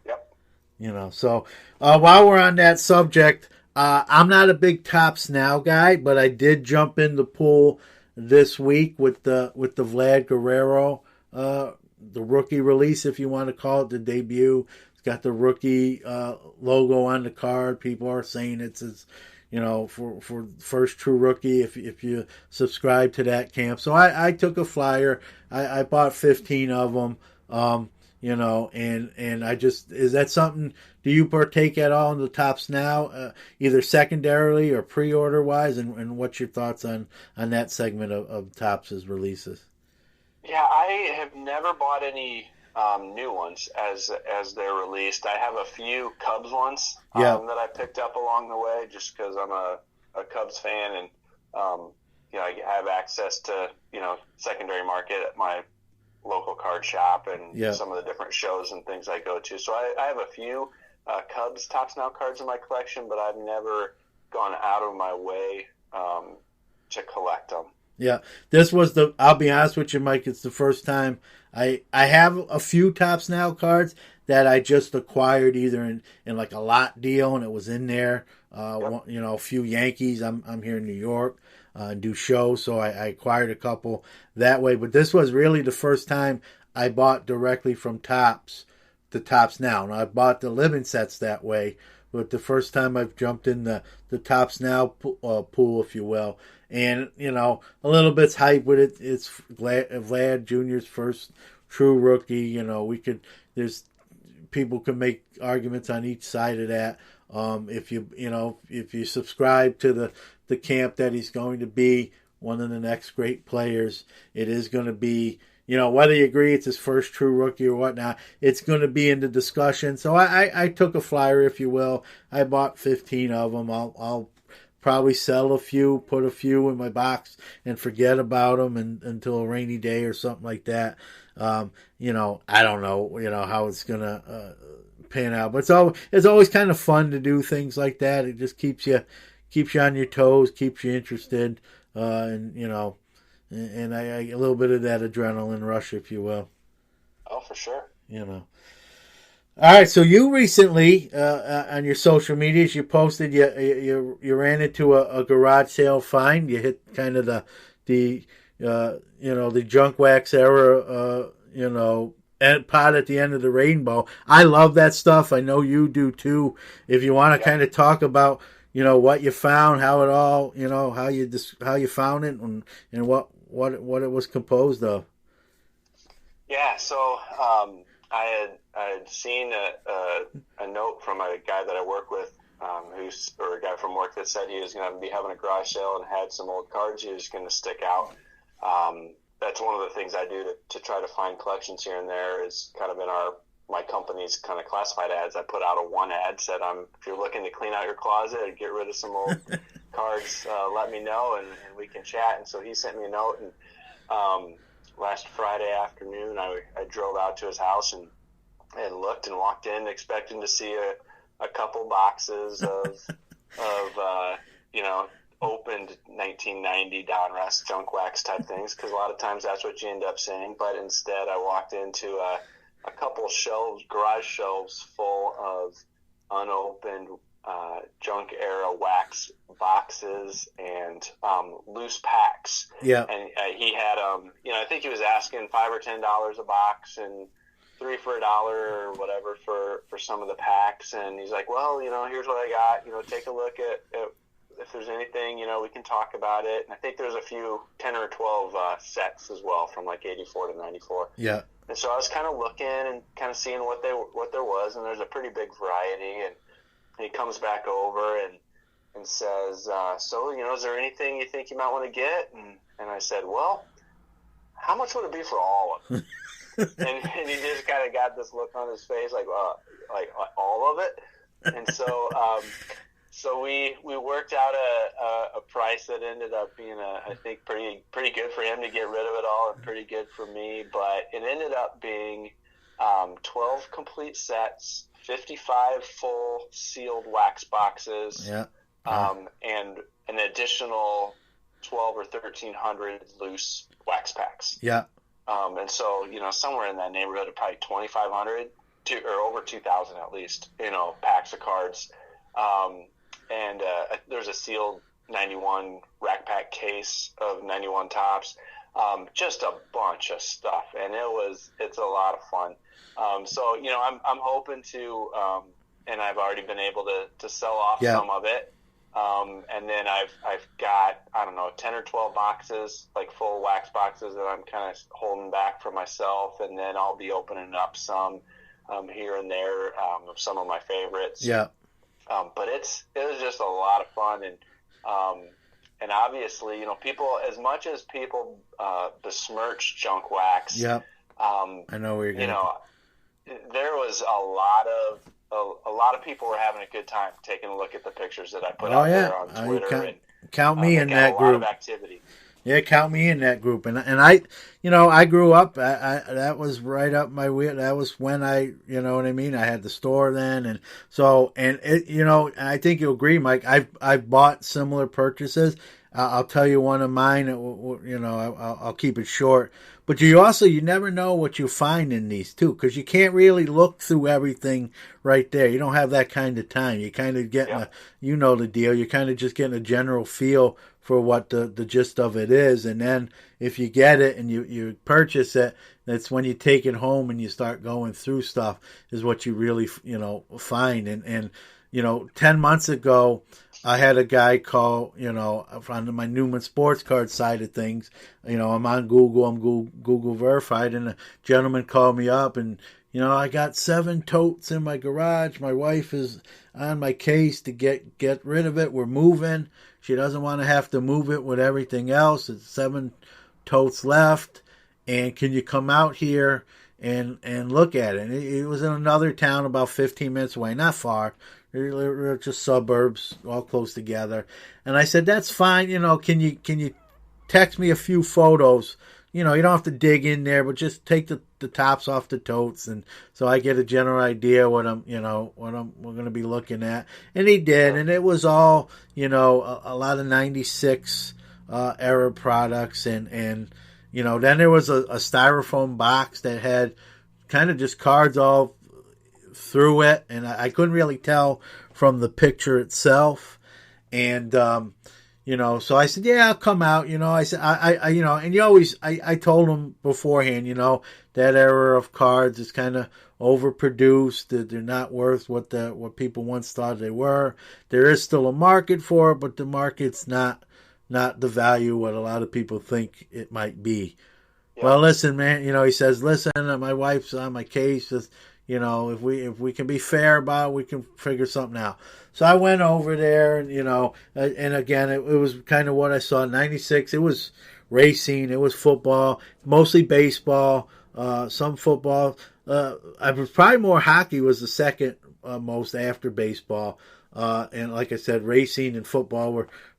Yep. So while we're on that subject, I'm not a big Topps Now guy, but I did jump in the pool this week with the Vlad Guerrero, the rookie release, if you want to call it, the debut. It's got the rookie logo on the card. People are saying it's his, for first true rookie if you subscribe to that camp. So I took a flyer. I bought 15 of them. And I just, is that something, do you partake at all in the Topps Now, either secondarily or pre-order wise, and what's your thoughts on that segment of Topps' releases? Yeah, I have never bought any new ones as they're released. I have a few Cubs ones that I picked up along the way just because I'm a Cubs fan, and I have access to secondary market at my local card shop and some of the different shows and things I go to. So I have a few Cubs Topps Now cards in my collection, but I've never gone out of my way to collect them. Yeah, this was I'll be honest with you, Mike, it's the first time I have a few Topps Now cards that I just acquired either in like a lot deal, and it was in there. A few Yankees. I'm here in New York and do shows, so I acquired a couple that way. But this was really the first time I bought directly from Topps to Topps Now. And I bought the living sets that way, but the first time I've jumped in the Topps Now pool, if you will. And, a little bit's hype with it. It's Vlad Jr.'s first true rookie. There's people can make arguments on each side of that. If you subscribe to the camp that he's going to be one of the next great players, it is going to be, whether you agree it's his first true rookie or whatnot, it's going to be in the discussion. So I took a flyer, if you will. I bought 15 of them. I'll probably sell a few, put a few in my box, and forget about them until a rainy day or something like that. I don't know, how it's gonna pan out, but it's always kind of fun to do things like that. It just keeps you on your toes, keeps you interested, and I a little bit of that adrenaline rush, if you will. Oh, for sure. All right, so you recently on your social medias, you posted you ran into a garage sale find. You hit kind of the junk wax era, and pot at the end of the rainbow. I love that stuff. I know you do too. If you want to kind of talk about what you found, how it all, how you found it, and what it was composed of. Yeah, so I had seen a note from a guy that I work with, or a guy from work that said he was going to be having a garage sale and had some old cards he was going to stick out. That's one of the things I do to try to find collections here and there. Is kind of in my company's kind of classified ads. I put out a one ad said, if you're looking to clean out your closet or get rid of some old cards, let me know and we can chat. And so he sent me a note, and last Friday afternoon I drove out to his house and looked and walked in expecting to see a couple boxes of opened 1990 Donruss junk wax type things, because a lot of times that's what you end up seeing. But instead I walked into a couple garage shelves full of unopened junk era wax boxes and loose packs. Yeah. And he had I think he was asking $5 or $10 a box and $3 for $1 or whatever for some of the packs. And he's like, well, here's what I got. Take a look at if there's anything, we can talk about it. And I think there's a few 10 or 12 sets as well from like 84 to 94. Yeah. And so I was kind of looking and kind of seeing what there was, and there's a pretty big variety. And he comes back over and says, so, is there anything you think you might want to get? And I said, well, how much would it be for all of them? and he just kind of got this look on his face, like all of it. And so we worked out a price that ended up being I think pretty good for him to get rid of it all, and pretty good for me. But it ended up being 12 complete sets, 55 full sealed wax boxes, and an additional 12 or 1,300 loose wax packs. Yeah. And so, somewhere in that neighborhood of probably 2,500 or over 2,000 at least, packs of cards. And there's a sealed 91 rack pack case of 91 tops. Just a bunch of stuff, and it's a lot of fun. So I'm hoping to, and I've already been able to sell off some of it. And then I've got, I don't know, 10 or 12 boxes, like full wax boxes, that I'm kind of holding back for myself, and then I'll be opening up some here and there of some of my favorites. Yeah. But it was just a lot of fun, and obviously, people, as much as people besmirch junk wax. Yeah. I know where you're going. There was a lot of people were having a good time taking a look at the pictures that I put out there on Twitter. Count me in that group. A lot of activity. Yeah, count me in that group. And I grew up. That was right up my wheel. That was when I had the store then, and so I think you'll agree, Mike. I've bought similar purchases. I'll tell you one of mine. I'll keep it short. But you never know what you find in these too, because you can't really look through everything right there. You don't have that kind of time. You kind of get the deal. You're kind of just getting a general feel for what the gist of it is, and then if you get it and you purchase it, that's when you take it home and you start going through stuff, is what you really find. And 10 months ago, I had a guy call, from my Newman Sports Card side of things. I'm on Google, I'm Google verified, and a gentleman called me up and, I got 7 totes in my garage. My wife is on my case to get rid of it. We're moving. She doesn't want to have to move it with everything else. It's 7 totes left. And can you come out here and look at it? And it was in another town about 15 minutes away, not far. They're just suburbs, all close together. And I said, that's fine. Can you text me a few photos? You don't have to dig in there, but just take the tops off the totes, and so I get a general idea what we're going to be looking at. And he did, and it was all a lot of '96 era products, and then there was a styrofoam box that had kind of just cards all through it, and I couldn't really tell from the picture itself. And so I said, yeah, I'll come out. I said, and you always, I told him beforehand, that era of cards is kind of overproduced. That they're not worth what people once thought they were. There is still a market for it, but the market's not the value what a lot of people think it might be. Yeah. Well, listen, man, he says, listen, my wife's on my case. If we can be fair about it, we can figure something out. So I went over there, and and again, it was kind of what I saw in '96. It was racing, it was football, mostly baseball, some football. I was probably more hockey was the second most after baseball, and like I said, racing and football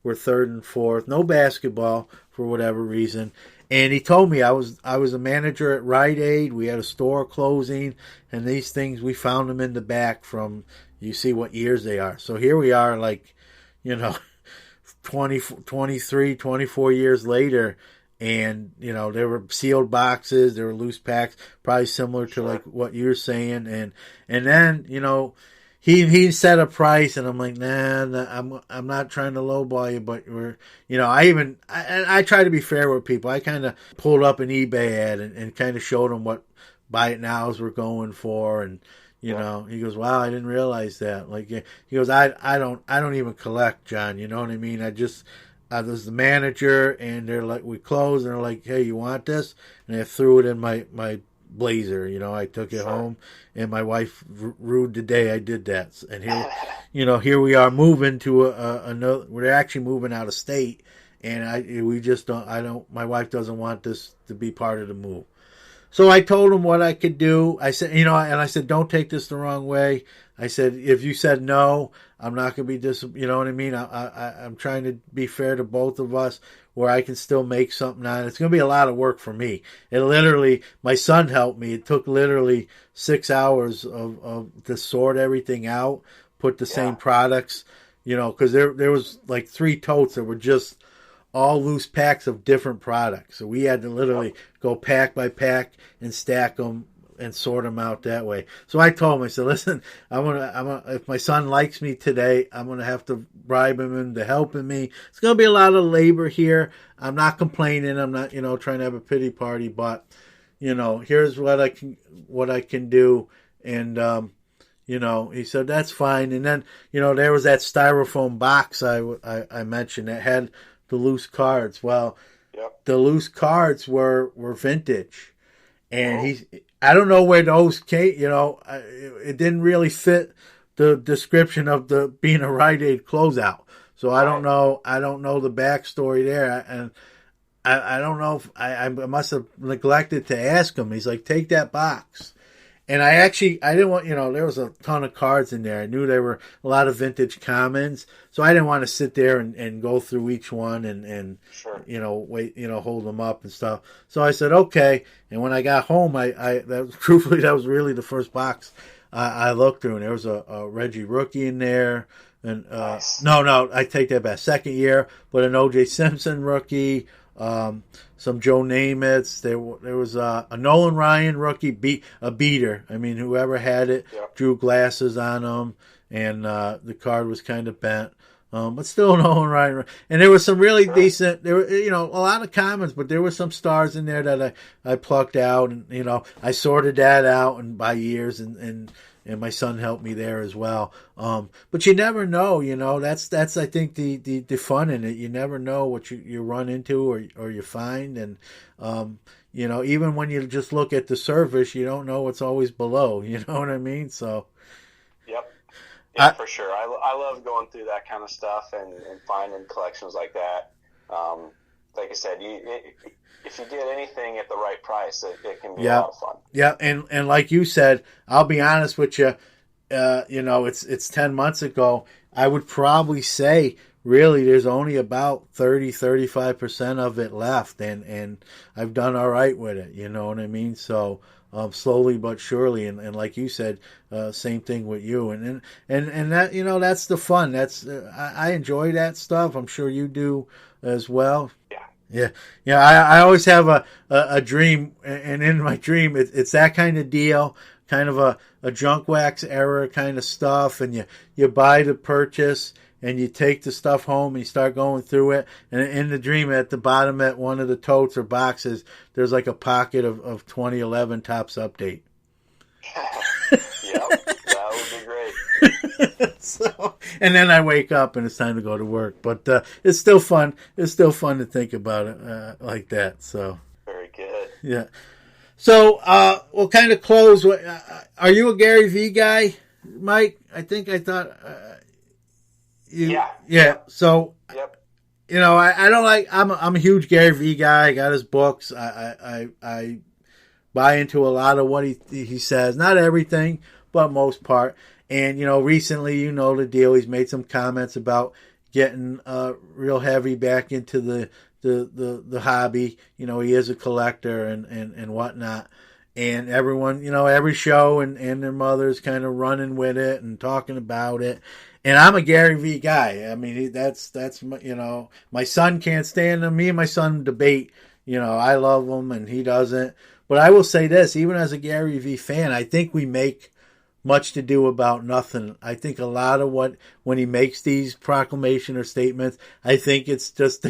were third and fourth. No basketball for whatever reason. And he told me I was a manager at Rite Aid. We had a store closing, and these things, we found them in the back from, you see what years they are. So here we are, 23, 24 years later, and, there were sealed boxes, there were loose packs, probably similar to like what you're saying. And then, He set a price, and I'm like, nah, I'm not trying to lowball you, but I try to be fair with people. I kind of pulled up an eBay ad and kind of showed them what buy it nows were going for, and he goes, wow, I didn't realize that. Like, he goes, I don't even collect, John. You know what I mean? I was the manager, and they're like, we closed, and they're like, hey, you want this? And I threw it in my blazer. I took it home, and my wife rued the day I did that. And here we are moving to another. We're actually moving out of state, and we just don't. My wife doesn't want this to be part of the move. So I told him what I could do. I said, and I said, don't take this the wrong way. I said, if you said no, I'm not going to be you know what I mean? I'm trying to be fair to both of us where I can still make something on it. It's going to be a lot of work for me. It literally, my son helped me. It took literally 6 hours to sort everything out, put the same products, because there was like 3 totes that were just all loose packs of different products. So we had to literally go pack by pack and stack them and sort them out that way. So I told him, I said, listen, if my son likes me today, I'm going to have to bribe him into helping me. It's going to be a lot of labor here. I'm not complaining. I'm not, trying to have a pity party, but, here's what I can do. And, he said, that's fine. And then, there was that styrofoam box I mentioned that had the loose cards. Well, the loose cards were vintage. And I don't know where those came, it didn't really fit the description of the being a Rite Aid closeout. So I don't know the backstory there. And I don't know if I must have neglected to ask him. He's like, take that box. And I didn't want, there was a ton of cards in there. I knew there were a lot of vintage commons. So I didn't want to sit there and go through each one and wait, hold them up and stuff. So I said, okay. And when I got home, truthfully, that was really the first box I looked through. And there was a Reggie rookie in there. And Nice. No, I take that back. Second year, but an O.J. Simpson rookie. Some Joe Namaths. There was a Nolan Ryan rookie, a beater. I mean, whoever had it drew glasses on them, and the card was kind of bent. But still Nolan Ryan. And there was some really decent. There were a lot of commons, but there were some stars in there that I plucked out, and I sorted that out and by years, and my son helped me there as well. But you never know, that's I think the fun in it. You never know what you run into or you find. And, even when you just look at the surface, you don't know what's always below. You know what I mean? So. Yep. Yeah, for sure. I love going through that kind of stuff and finding collections like that. Like I said, if you get anything at the right price, it can be a lot of fun. Yeah, and like you said, I'll be honest with you, it's 10 months ago. I would probably say, really, there's only about 35% of it left, and I've done all right with it, you know what I mean? So slowly but surely, and like you said, same thing with you, and that, that's the fun. That's I enjoy that stuff. I'm sure you do as well. Yeah. I always have a dream, and in my dream, it's that kind of deal, kind of a junk wax era kind of stuff, and you buy the purchase, and you take the stuff home, and you start going through it, and in the dream, at the bottom at one of the totes or boxes, there's like a pocket of 2011 Topps Update. Yep, that would be great. So, and then I wake up and it's time to go to work. But it's still fun. It's still fun to think about it like that. So very good. Yeah. So we'll kind of close. Are you a Gary Vee guy, Mike? I thought. Yeah. So. Yep. I don't like. I'm a huge Gary Vee guy. I got his books. I buy into a lot of what he says. Not everything, but most part. And, recently, the deal. He's made some comments about getting real heavy back into the hobby. He is a collector and whatnot. And everyone, every show and their mother's kind of running with it and talking about it. And I'm a Gary Vee guy. I mean, that's my son can't stand him. Me and my son debate. I love him and he doesn't. But I will say this, even as a Gary Vee fan, I think we make much to do about nothing. I think a lot of when he makes these proclamation or statements, I think it's just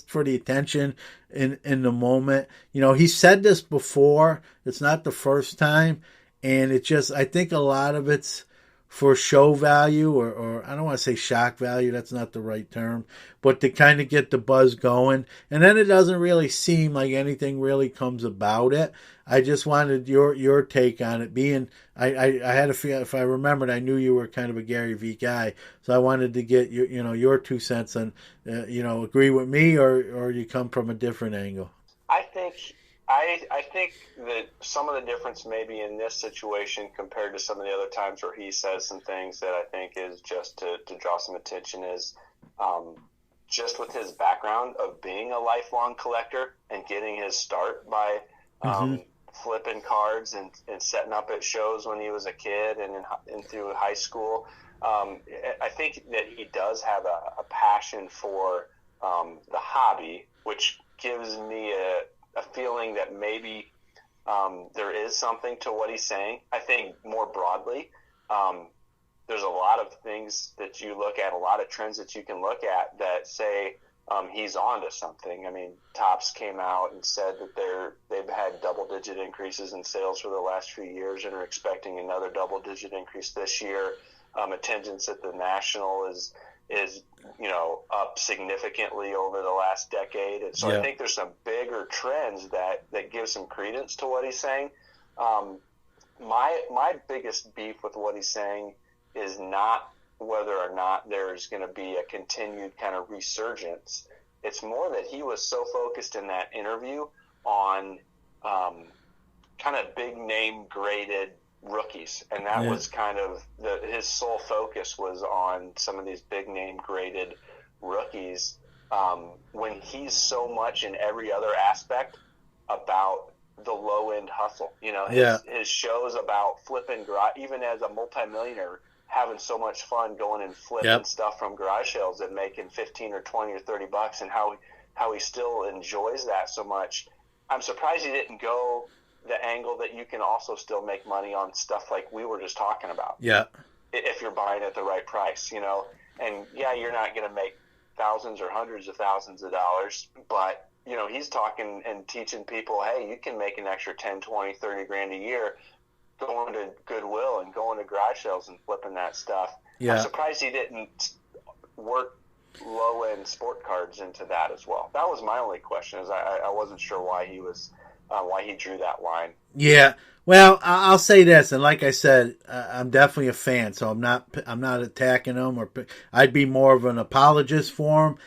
for the attention in the moment. He said this before. It's not the first time. And I think a lot of it's for show value or I don't want to say shock value. That's not the right term, but to kind of get the buzz going. And then it doesn't really seem like anything really comes about it. I just wanted your take on it. Being, I had a feel, if I remembered, I knew you were kind of a Gary Vee guy, so I wanted to get your 2 cents on, agree with me or you come from a different angle. I think I think that some of the difference maybe in this situation compared to some of the other times where he says some things that I think is just to draw some attention is just with his background of being a lifelong collector and getting his start by flipping cards and setting up at shows when he was a kid and through high school. I think that he does have a passion for the hobby, which gives me a feeling that maybe there is something to what he's saying. I think more broadly, there's a lot of things that you look at, a lot of trends that you can look at that say he's on to something. I mean, Topps came out and said that they've had double-digit increases in sales for the last few years and are expecting another double-digit increase this year. Attendance at the National is up significantly over the last decade. And so I think there's some bigger trends that give some credence to what he's saying. My biggest beef with what he's saying is not whether or not there's going to be a continued kind of resurgence. It's more that he was so focused in that interview on kind of big name graded rookies, and that was kind of his sole focus was on some of these big name graded rookies, when he's so much in every other aspect about the low end hustle. His shows about flipping garage, even as a multimillionaire, having so much fun going and flipping stuff from garage sales and making 15 or 20 or 30 bucks, and how he still enjoys that so much. I'm surprised he didn't go the angle that you can also still make money on stuff like we were just talking about. Yeah. If you're buying at the right price, and you're not going to make thousands or hundreds of thousands of dollars, but he's talking and teaching people, hey, you can make an extra 10, 20, 30 grand a year going to Goodwill and going to garage sales and flipping that stuff. I'm surprised he didn't work low-end sport cards into that as well. That was my only question, is I wasn't sure why he drew that line. Yeah. Well, I'll say this, and like I said, I'm definitely a fan, so I'm not attacking him, or I'd be more of an apologist for him.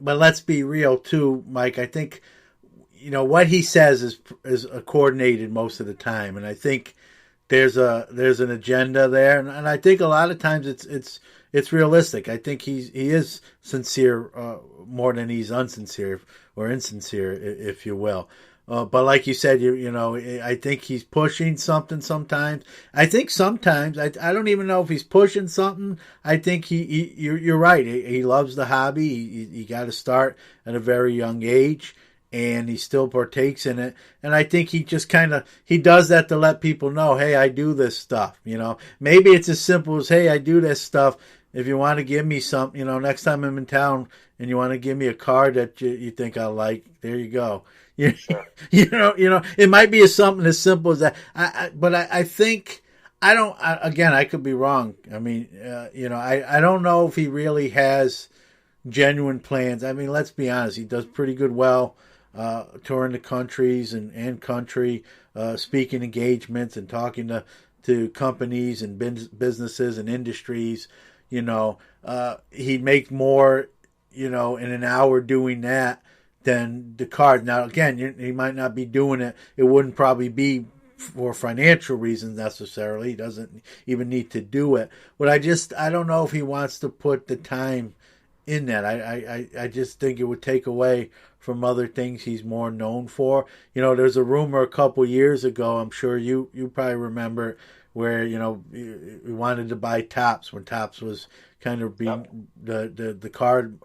But let's be real too, Mike. I think what he says is coordinated most of the time, and I think there's an agenda there, and I think a lot of times it's realistic. I think he is sincere more than he's unsincere or insincere, if you will. But like you said, I think he's pushing something sometimes. I think sometimes, I don't even know if he's pushing something. I think you're right. He loves the hobby. He got to start at a very young age, and he still partakes in it. And I think he just he does that to let people know, hey, I do this stuff. Maybe it's as simple as, hey, I do this stuff. If you want to give me some, next time I'm in town and you want to give me a card that you think I like, there you go. Sure. It might be something as simple as that. But I think, I could be wrong. I mean, I don't know if he really has genuine plans. I mean, let's be honest. He does pretty good touring the countries and country, speaking engagements and talking to companies and businesses and industries. He'd make more, in an hour doing that than the card. Now, again, he might not be doing it. It wouldn't probably be for financial reasons necessarily. He doesn't even need to do it. But I don't know if he wants to put the time in that. I just think it would take away from other things he's more known for. There's a rumor a couple years ago, I'm sure you probably remember, where, we wanted to buy Topps when Topps was kind of being the card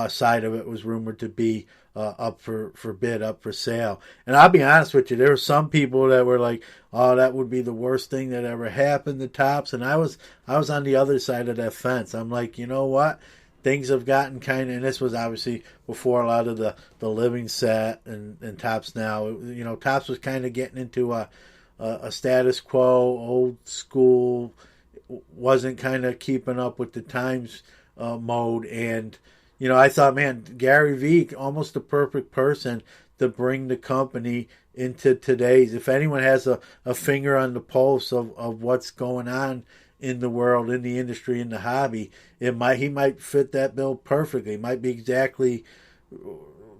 side of it was rumored to be up for bid, up for sale. And I'll be honest with you, there were some people that were like, oh, that would be the worst thing that ever happened to Topps. And I was on the other side of that fence. I'm like, you know what? Things have gotten and this was obviously before a lot of the living set and Topps now. Topps was kind of getting into a status quo, old school, wasn't kind of keeping up with the times mode. And, I thought, man, Gary Vee, almost the perfect person to bring the company into today's. If anyone has a finger on the pulse of what's going on in the world, in the industry, in the hobby, he might fit that bill perfectly. It might be exactly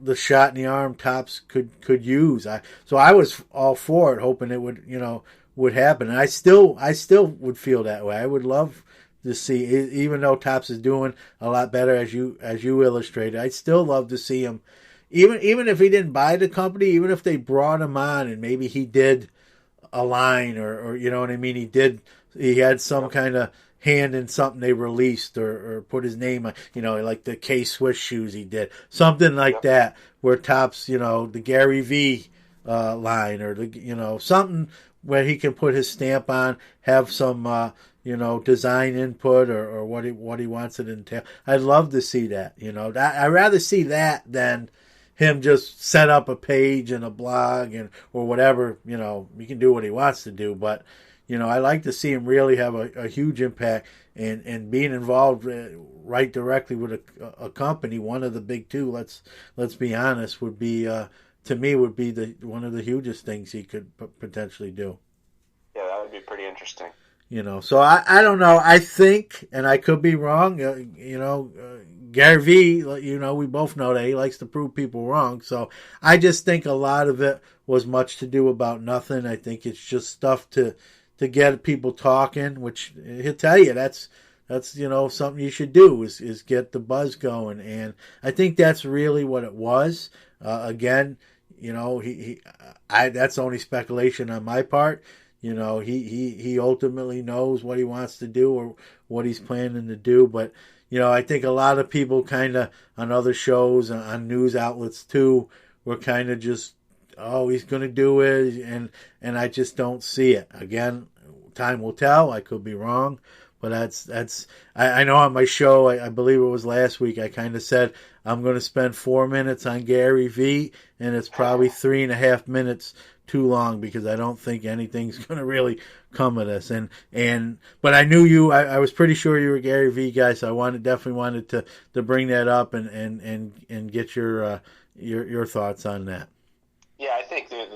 the shot in the arm Topps could use. So I was all for it, hoping it would happen. And I still would feel that way. I would love to see, even though Topps is doing a lot better as you illustrated, I'd still love to see him, even if he didn't buy the company, even if they brought him on and maybe he did a line or you know what I mean, he had some kind of hand in something they released or put his name on, like the K-Swiss shoes he did, something like that, where Topps, the Gary Vee line or something where he can put his stamp on, have some design input or what he wants it to entail. I'd love to see that. I'd rather see that than him just set up a page and a blog or whatever. He can do what he wants to do, but I like to see him really have a huge impact and being involved right directly with a company, one of the big two. Let's be honest, would be to me would be one of the hugest things he could potentially do. Yeah, that would be pretty interesting. So I don't know. I think, and I could be wrong. Gary Vee, we both know that he likes to prove people wrong. So I just think a lot of it was much to do about nothing. I think it's just stuff to get people talking, which he'll tell you that's something you should do is get the buzz going. And I think that's really what it was. Again, that's only speculation on my part. He ultimately knows what he wants to do or what he's planning to do. But, I think a lot of people kind of on other shows, on news outlets too, were kind of just, oh, he's going to do it. And I just don't see it. Again, time will tell. I could be wrong. But I know on my show, I believe it was last week, I kind of said I'm going to spend 4 minutes on Gary Vee, and it's probably 3.5 minutes too long because I don't think anything's going to really come of this. But I knew you. I was pretty sure you were a Gary Vee guy, so I definitely wanted to bring that up and get your thoughts on that. Yeah, I think the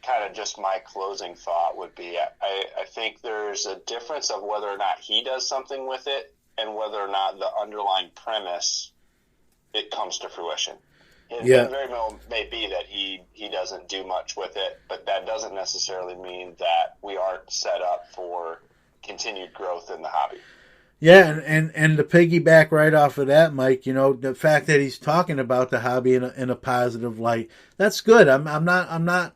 kind of just my closing thought would be I think there's a difference of whether or not he does something with it and whether or not the underlying premise, it comes to fruition. It very well may be that he doesn't do much with it, but that doesn't necessarily mean that we aren't set up for continued growth in the hobby. Yeah, and to piggyback right off of that, Mike, the fact that he's talking about the hobby in a positive light, that's good. I'm not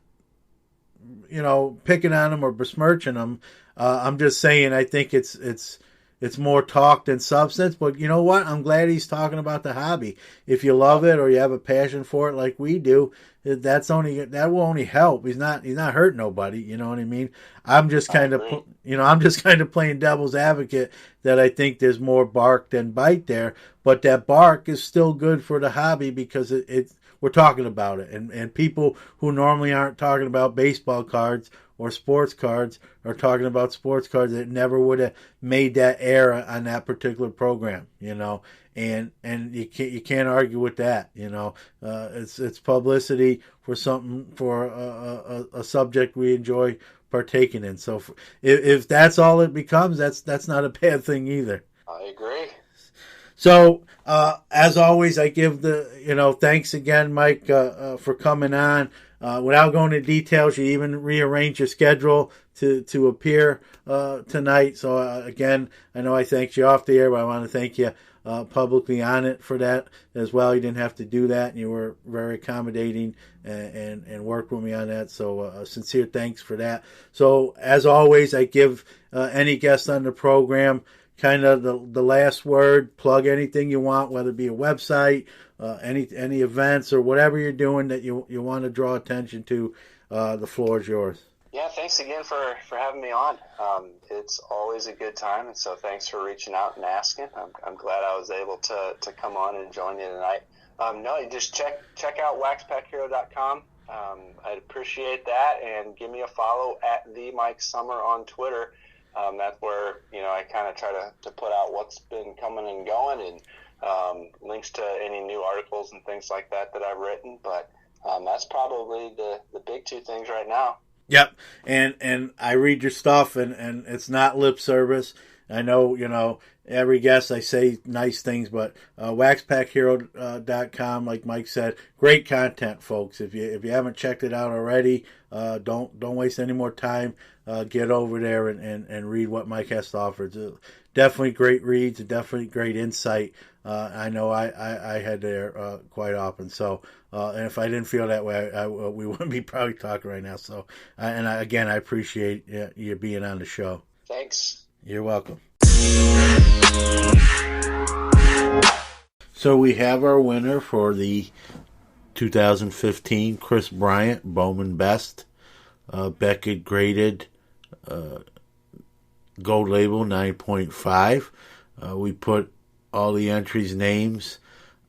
picking on him or besmirching him. I'm just saying I think it's more talk than substance. But you know what? I'm glad he's talking about the hobby. If you love it or you have a passion for it like we do, that will only help. He's not hurting nobody. You know what I mean? I'm just kind of playing devil's advocate that I think there's more bark than bite there. But that bark is still good for the hobby because we're talking about it, and people who normally aren't talking about baseball cards or sports cards are talking about sports cards that never would have made that era on that particular program, and you can't argue with that, it's publicity for something, for a subject we enjoy partaking in. So if that's all it becomes, that's not a bad thing either. I agree. So, as always, I give thanks again, Mike, for coming on. Without going into details, you even rearrange your schedule to appear tonight. So, again, I know I thanked you off the air, but I want to thank you publicly on it for that as well. You didn't have to do that, and you were very accommodating and worked with me on that. So, sincere thanks for that. So, as always, I give any guest on the program kind of the last word. Plug anything you want, whether it be a website, any events or whatever you're doing that you want to draw attention to. The floor is yours. Yeah, thanks again for having me on. It's always a good time, and so thanks for reaching out and asking. I'm glad I was able to come on and join you tonight. No, just check out waxpackhero.com. I'd appreciate that, and give me a follow at the Mike Sommer on Twitter. That's where I kind of try to put out what's been coming and going, and links to any new articles and things like that I've written. But that's probably the big two things right now. Yep, and I read your stuff, and it's not lip service. I know, every guest I say nice things, but waxpackhero.com, like Mike said, great content, folks. If you haven't checked it out already, don't waste any more time. Get over there and read what Mike has to offer. It's definitely great reads, definitely great insight. I know I had there quite often. So, and if I didn't feel that way, we wouldn't be probably talking right now. So, again, I appreciate you being on the show. Thanks. You're welcome. So we have our winner for the 2015 Kris Bryant Bowman Best Beckett graded Gold Label 9.5. We put all the entries' names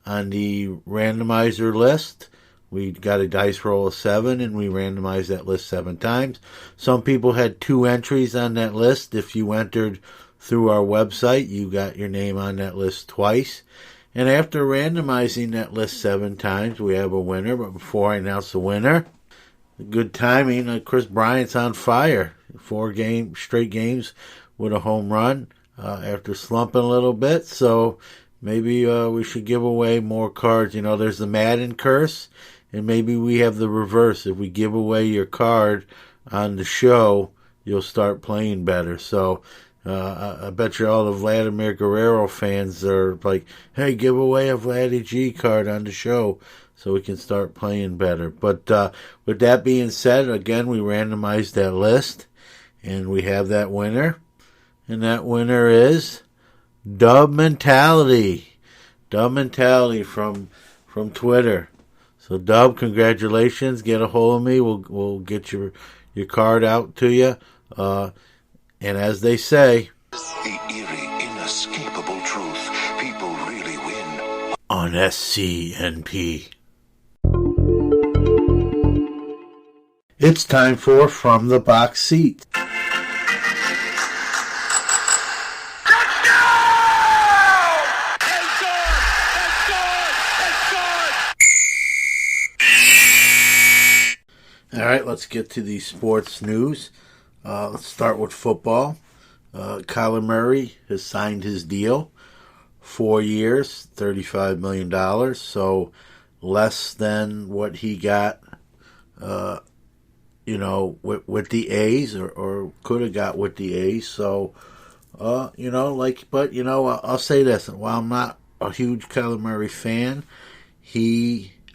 on the randomizer list. We got a dice roll of 7, and we randomized that list 7 times. Some people had 2 entries on that list. If you entered through our website, you got your name on that list twice. And after randomizing that list 7 times, we have a winner. But before I announce the winner, good timing. Kris Bryant's on fire. 4 straight games with a home run after slumping a little bit. So maybe we should give away more cards. There's the Madden curse. And maybe we have the reverse. If we give away your card on the show, you'll start playing better. So I bet you all the Vladimir Guerrero fans are like, hey, give away a Vladdy G card on the show so we can start playing better. But with that being said, again, we randomized that list, and we have that winner. And that winner is Dub Mentality. Dub Mentality from Twitter. So, Dub, congratulations. Get a hold of me. We'll get your card out to you. And as they say, the eerie, inescapable truth. People really win on SCNP. It's time for From the Box Seat. All right, let's get to the sports news. Let's start with football. Kyler Murray has signed his deal. 4 years, $35 million. So less than what he got, with the A's or could have got with the A's. So, I'll say this. While I'm not a huge Kyler Murray fan,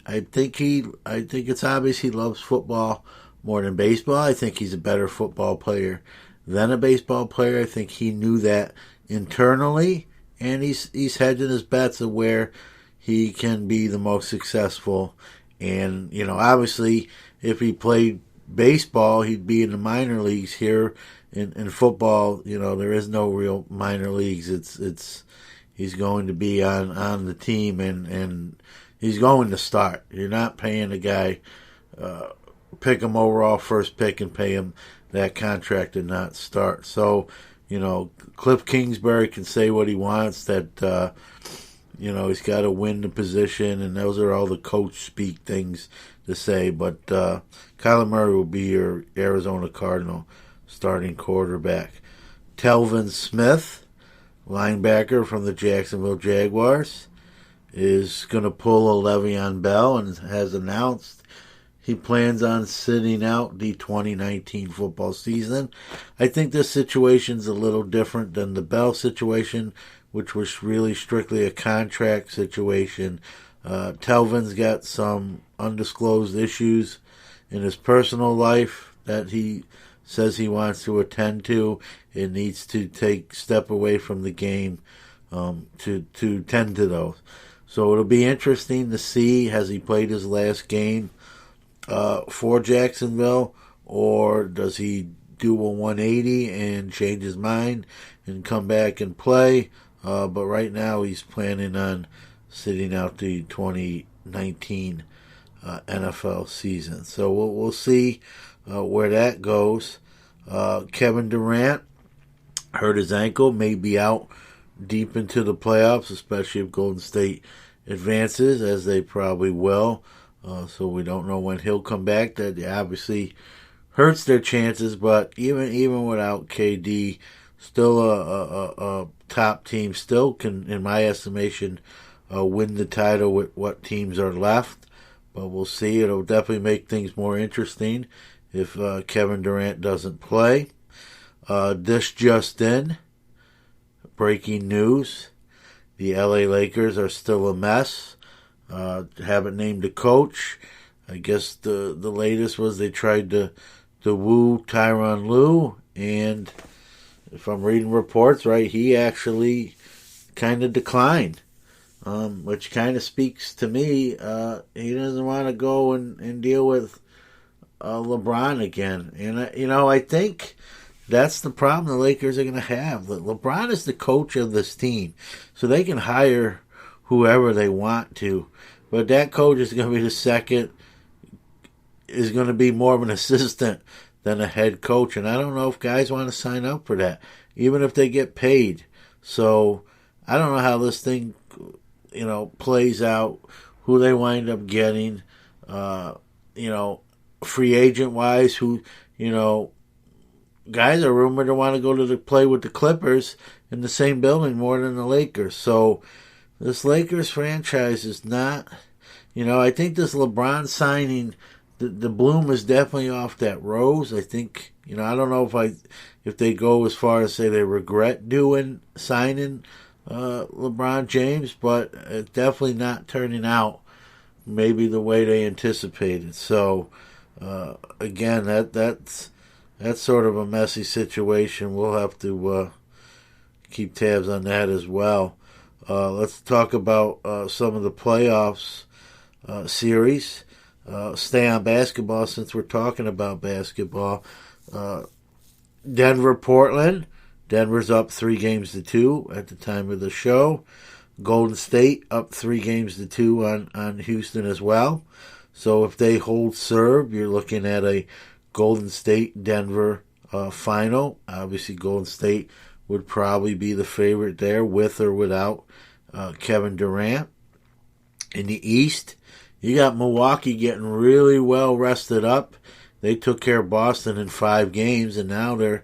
I think it's obvious he loves football more than baseball. I think he's a better football player than a baseball player. I think he knew that internally, and he's hedging his bets of where he can be the most successful. And, obviously, if he played baseball, he'd be in the minor leagues. Here in football, there is no real minor leagues. He's going to be on the team, and he's going to start. You're not paying a guy, pick him overall first pick and pay him that contract and not start. So, Cliff Kingsbury can say what he wants, that, he's got to win the position, and those are all the coach speak things to say. But Kyler Murray will be your Arizona Cardinal starting quarterback. Telvin Smith, linebacker from the Jacksonville Jaguars, is going to pull a Le'Veon Bell and has announced he plans on sitting out the 2019 football season. I think this situation's a little different than the Bell situation, which was really strictly a contract situation. Telvin's got some undisclosed issues in his personal life that he says he wants to attend to and needs to step away from the game to tend to those. So it'll be interesting to see, has he played his last game for Jacksonville, or does he do a 180 and change his mind and come back and play? But right now he's planning on sitting out the 2019 NFL season. So we'll see where that goes. Kevin Durant hurt his ankle, may be out deep into the playoffs, especially if Golden State advances, as they probably will. So we don't know when he'll come back. That obviously hurts their chances, but even without KD still a top team, still can, in my estimation, win the title with what teams are left. But we'll see. It'll definitely make things more interesting if Kevin Durant doesn't play. This just in, breaking news. The LA Lakers are still a mess. Haven't named a coach. I guess the latest was they tried to woo Tyronn Lue, and if I'm reading reports right, he actually kind of declined, which kind of speaks to me. He doesn't want to go and deal with LeBron again. And, I think that's the problem the Lakers are going to have. LeBron is the coach of this team, so they can hire whoever they want to. But that coach is going to be is going to be more of an assistant than a head coach. And I don't know if guys want to sign up for that, even if they get paid. So I don't know how this thing, plays out, who they wind up getting, free agent wise, who, guys are rumored to want to go to play with the Clippers in the same building more than the Lakers. So this Lakers franchise is not, I think this LeBron signing, the bloom is definitely off that rose. I think, I don't know if they go as far as say they regret signing LeBron James, but it's definitely not turning out maybe the way they anticipated. So again, that's sort of a messy situation. We'll have to keep tabs on that as well. Let's talk about some of the playoffs series. Stay on basketball since we're talking about basketball. Denver, Portland. Denver's up 3-2 at the time of the show. Golden State up 3-2 on Houston as well. So if they hold serve, you're looking at a Golden State-Denver final. Obviously, Golden State would probably be the favorite there, with or without Kevin Durant. In the East, you got Milwaukee getting really well rested up. They took care of Boston in 5 games, and now they're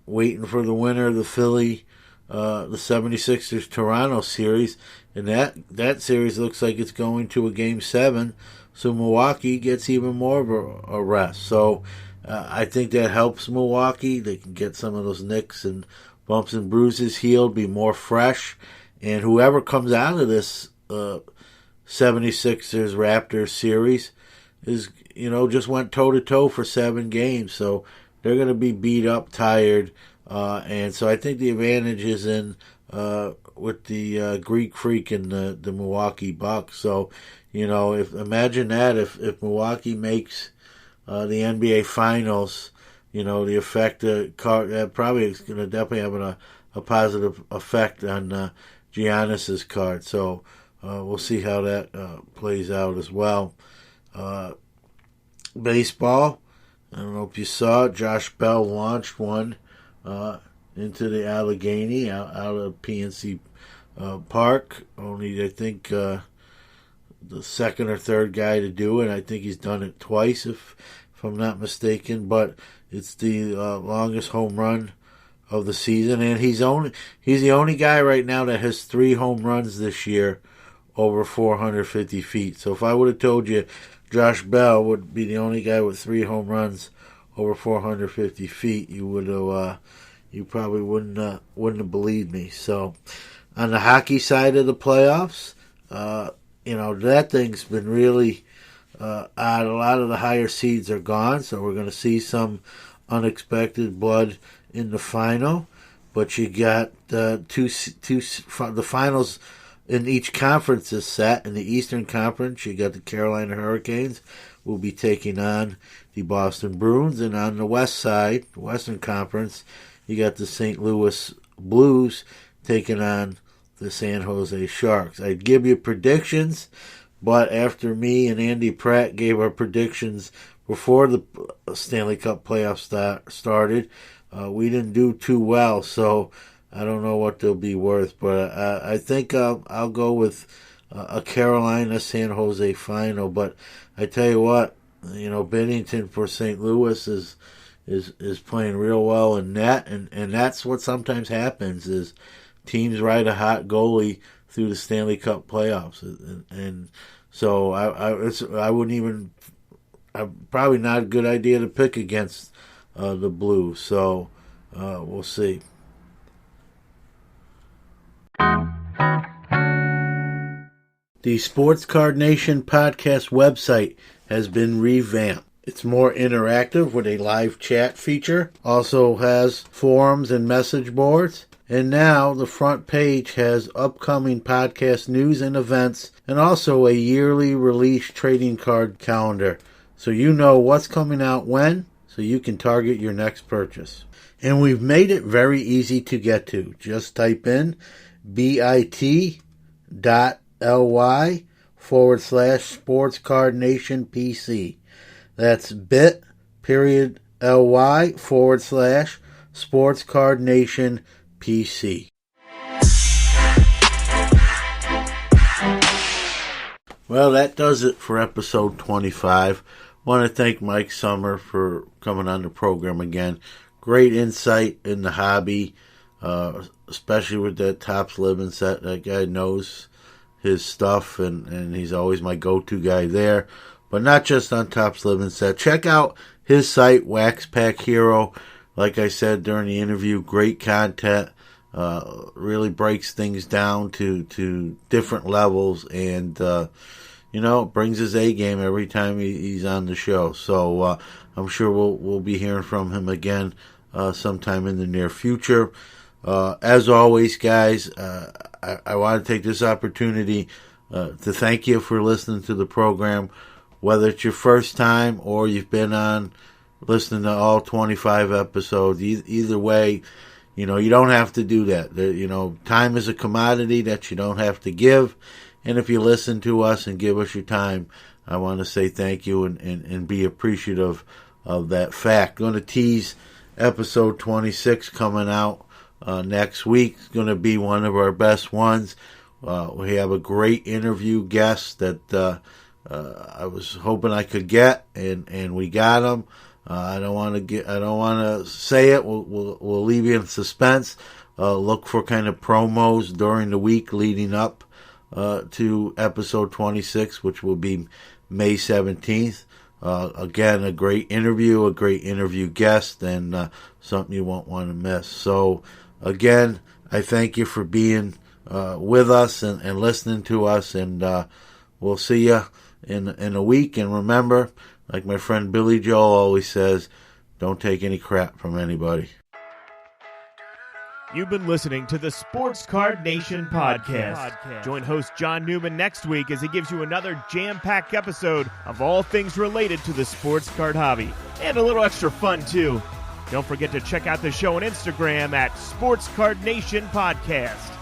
waiting for the winner of the 76ers Toronto series, and that series looks like it's going to a Game 7. So Milwaukee gets even more of a rest. So I think that helps Milwaukee. They can get some of those nicks and bumps and bruises healed, be more fresh, and whoever comes out of this 76ers Raptors series is, just went toe-to-toe for 7 games. So they're going to be beat up, tired. And so I think the advantage is in with the Greek Freak and the Milwaukee Bucks. So, imagine that if Milwaukee makes the NBA Finals, the effect probably is going to definitely have a positive effect on Giannis's card. So we'll see how that plays out as well. Baseball, I don't know if you saw it, Josh Bell launched one into the Allegheny out of PNC Park. Only, I think, the second or third guy to do it. I think he's done it twice, if I'm not mistaken. But it's the longest home run of the season, and he's the only guy right now that has 3 home runs this year over 450 feet. So if I would have told you Josh Bell would be the only guy with 3 home runs over 450 feet, you would have you probably wouldn't have believed me. So on the hockey side of the playoffs, that thing's been really odd. A lot of the higher seeds are gone, so we're going to see some unexpected blood in the final. But you got the finals in each conference is set. In the Eastern Conference, you got the Carolina Hurricanes will be taking on the Boston Bruins, and on the West side, Western Conference, you got the St. Louis Blues taking on the San Jose Sharks. I'd give you predictions, but after me and Andy Pratt gave our predictions before the Stanley Cup playoffs started, we didn't do too well, so I don't know what they'll be worth. But I think I'll go with a Carolina-San Jose final. But I tell you what, Bennington for St. Louis is is playing real well in net, and that's what sometimes happens is teams ride a hot goalie through the Stanley Cup playoffs, and so I wouldn't even. Probably not a good idea to pick against the Blues. So we'll see. The Sports Card Nation podcast website has been revamped. It's more interactive with a live chat feature. Also has forums and message boards. And now the front page has upcoming podcast news and events, and also a yearly release trading card calendar. So you know what's coming out when, so you can target your next purchase. And we've made it very easy to get to. Just type in bit.ly/SportsCardNationPC. That's bit.ly/SportsCardNationPC. Well, that does it for episode 25. I want to thank Mike Sommer for coming on the program again. Great insight in the hobby, especially with that Topps Living set. That guy knows his stuff, and he's always my go-to guy there. But not just on Topps Living set. Check out his site, Wax Pack Hero. Like I said during the interview, great content. Really breaks things down to different levels, and brings his A game every time he's on the show. So I'm sure we'll be hearing from him again sometime in the near future. As always, guys, I want to take this opportunity to thank you for listening to the program. Whether it's your first time or you've been on listening to all 25 episodes, either way, you don't have to do that. Time is a commodity that you don't have to give. And if you listen to us and give us your time, I want to say thank you and be appreciative of that fact. Going to tease episode 26 coming out next week. It's going to be one of our best ones. We have a great interview guest that I was hoping I could get, and we got him. I don't want to say it. We'll leave you in suspense. Look for kind of promos during the week leading up to episode 26, which will be May 17th. Again, a great interview guest, and something you won't want to miss. So, again, I thank you for being with us and listening to us, and we'll see you in a week. And remember, like my friend Billy Joel always says, don't take any crap from anybody. You've been listening to the Sports Card Nation podcast. Join host John Newman next week as he gives you another jam-packed episode of all things related to the sports card hobby. And a little extra fun, too. Don't forget to check out the show on Instagram at Sports Card Nation Podcast.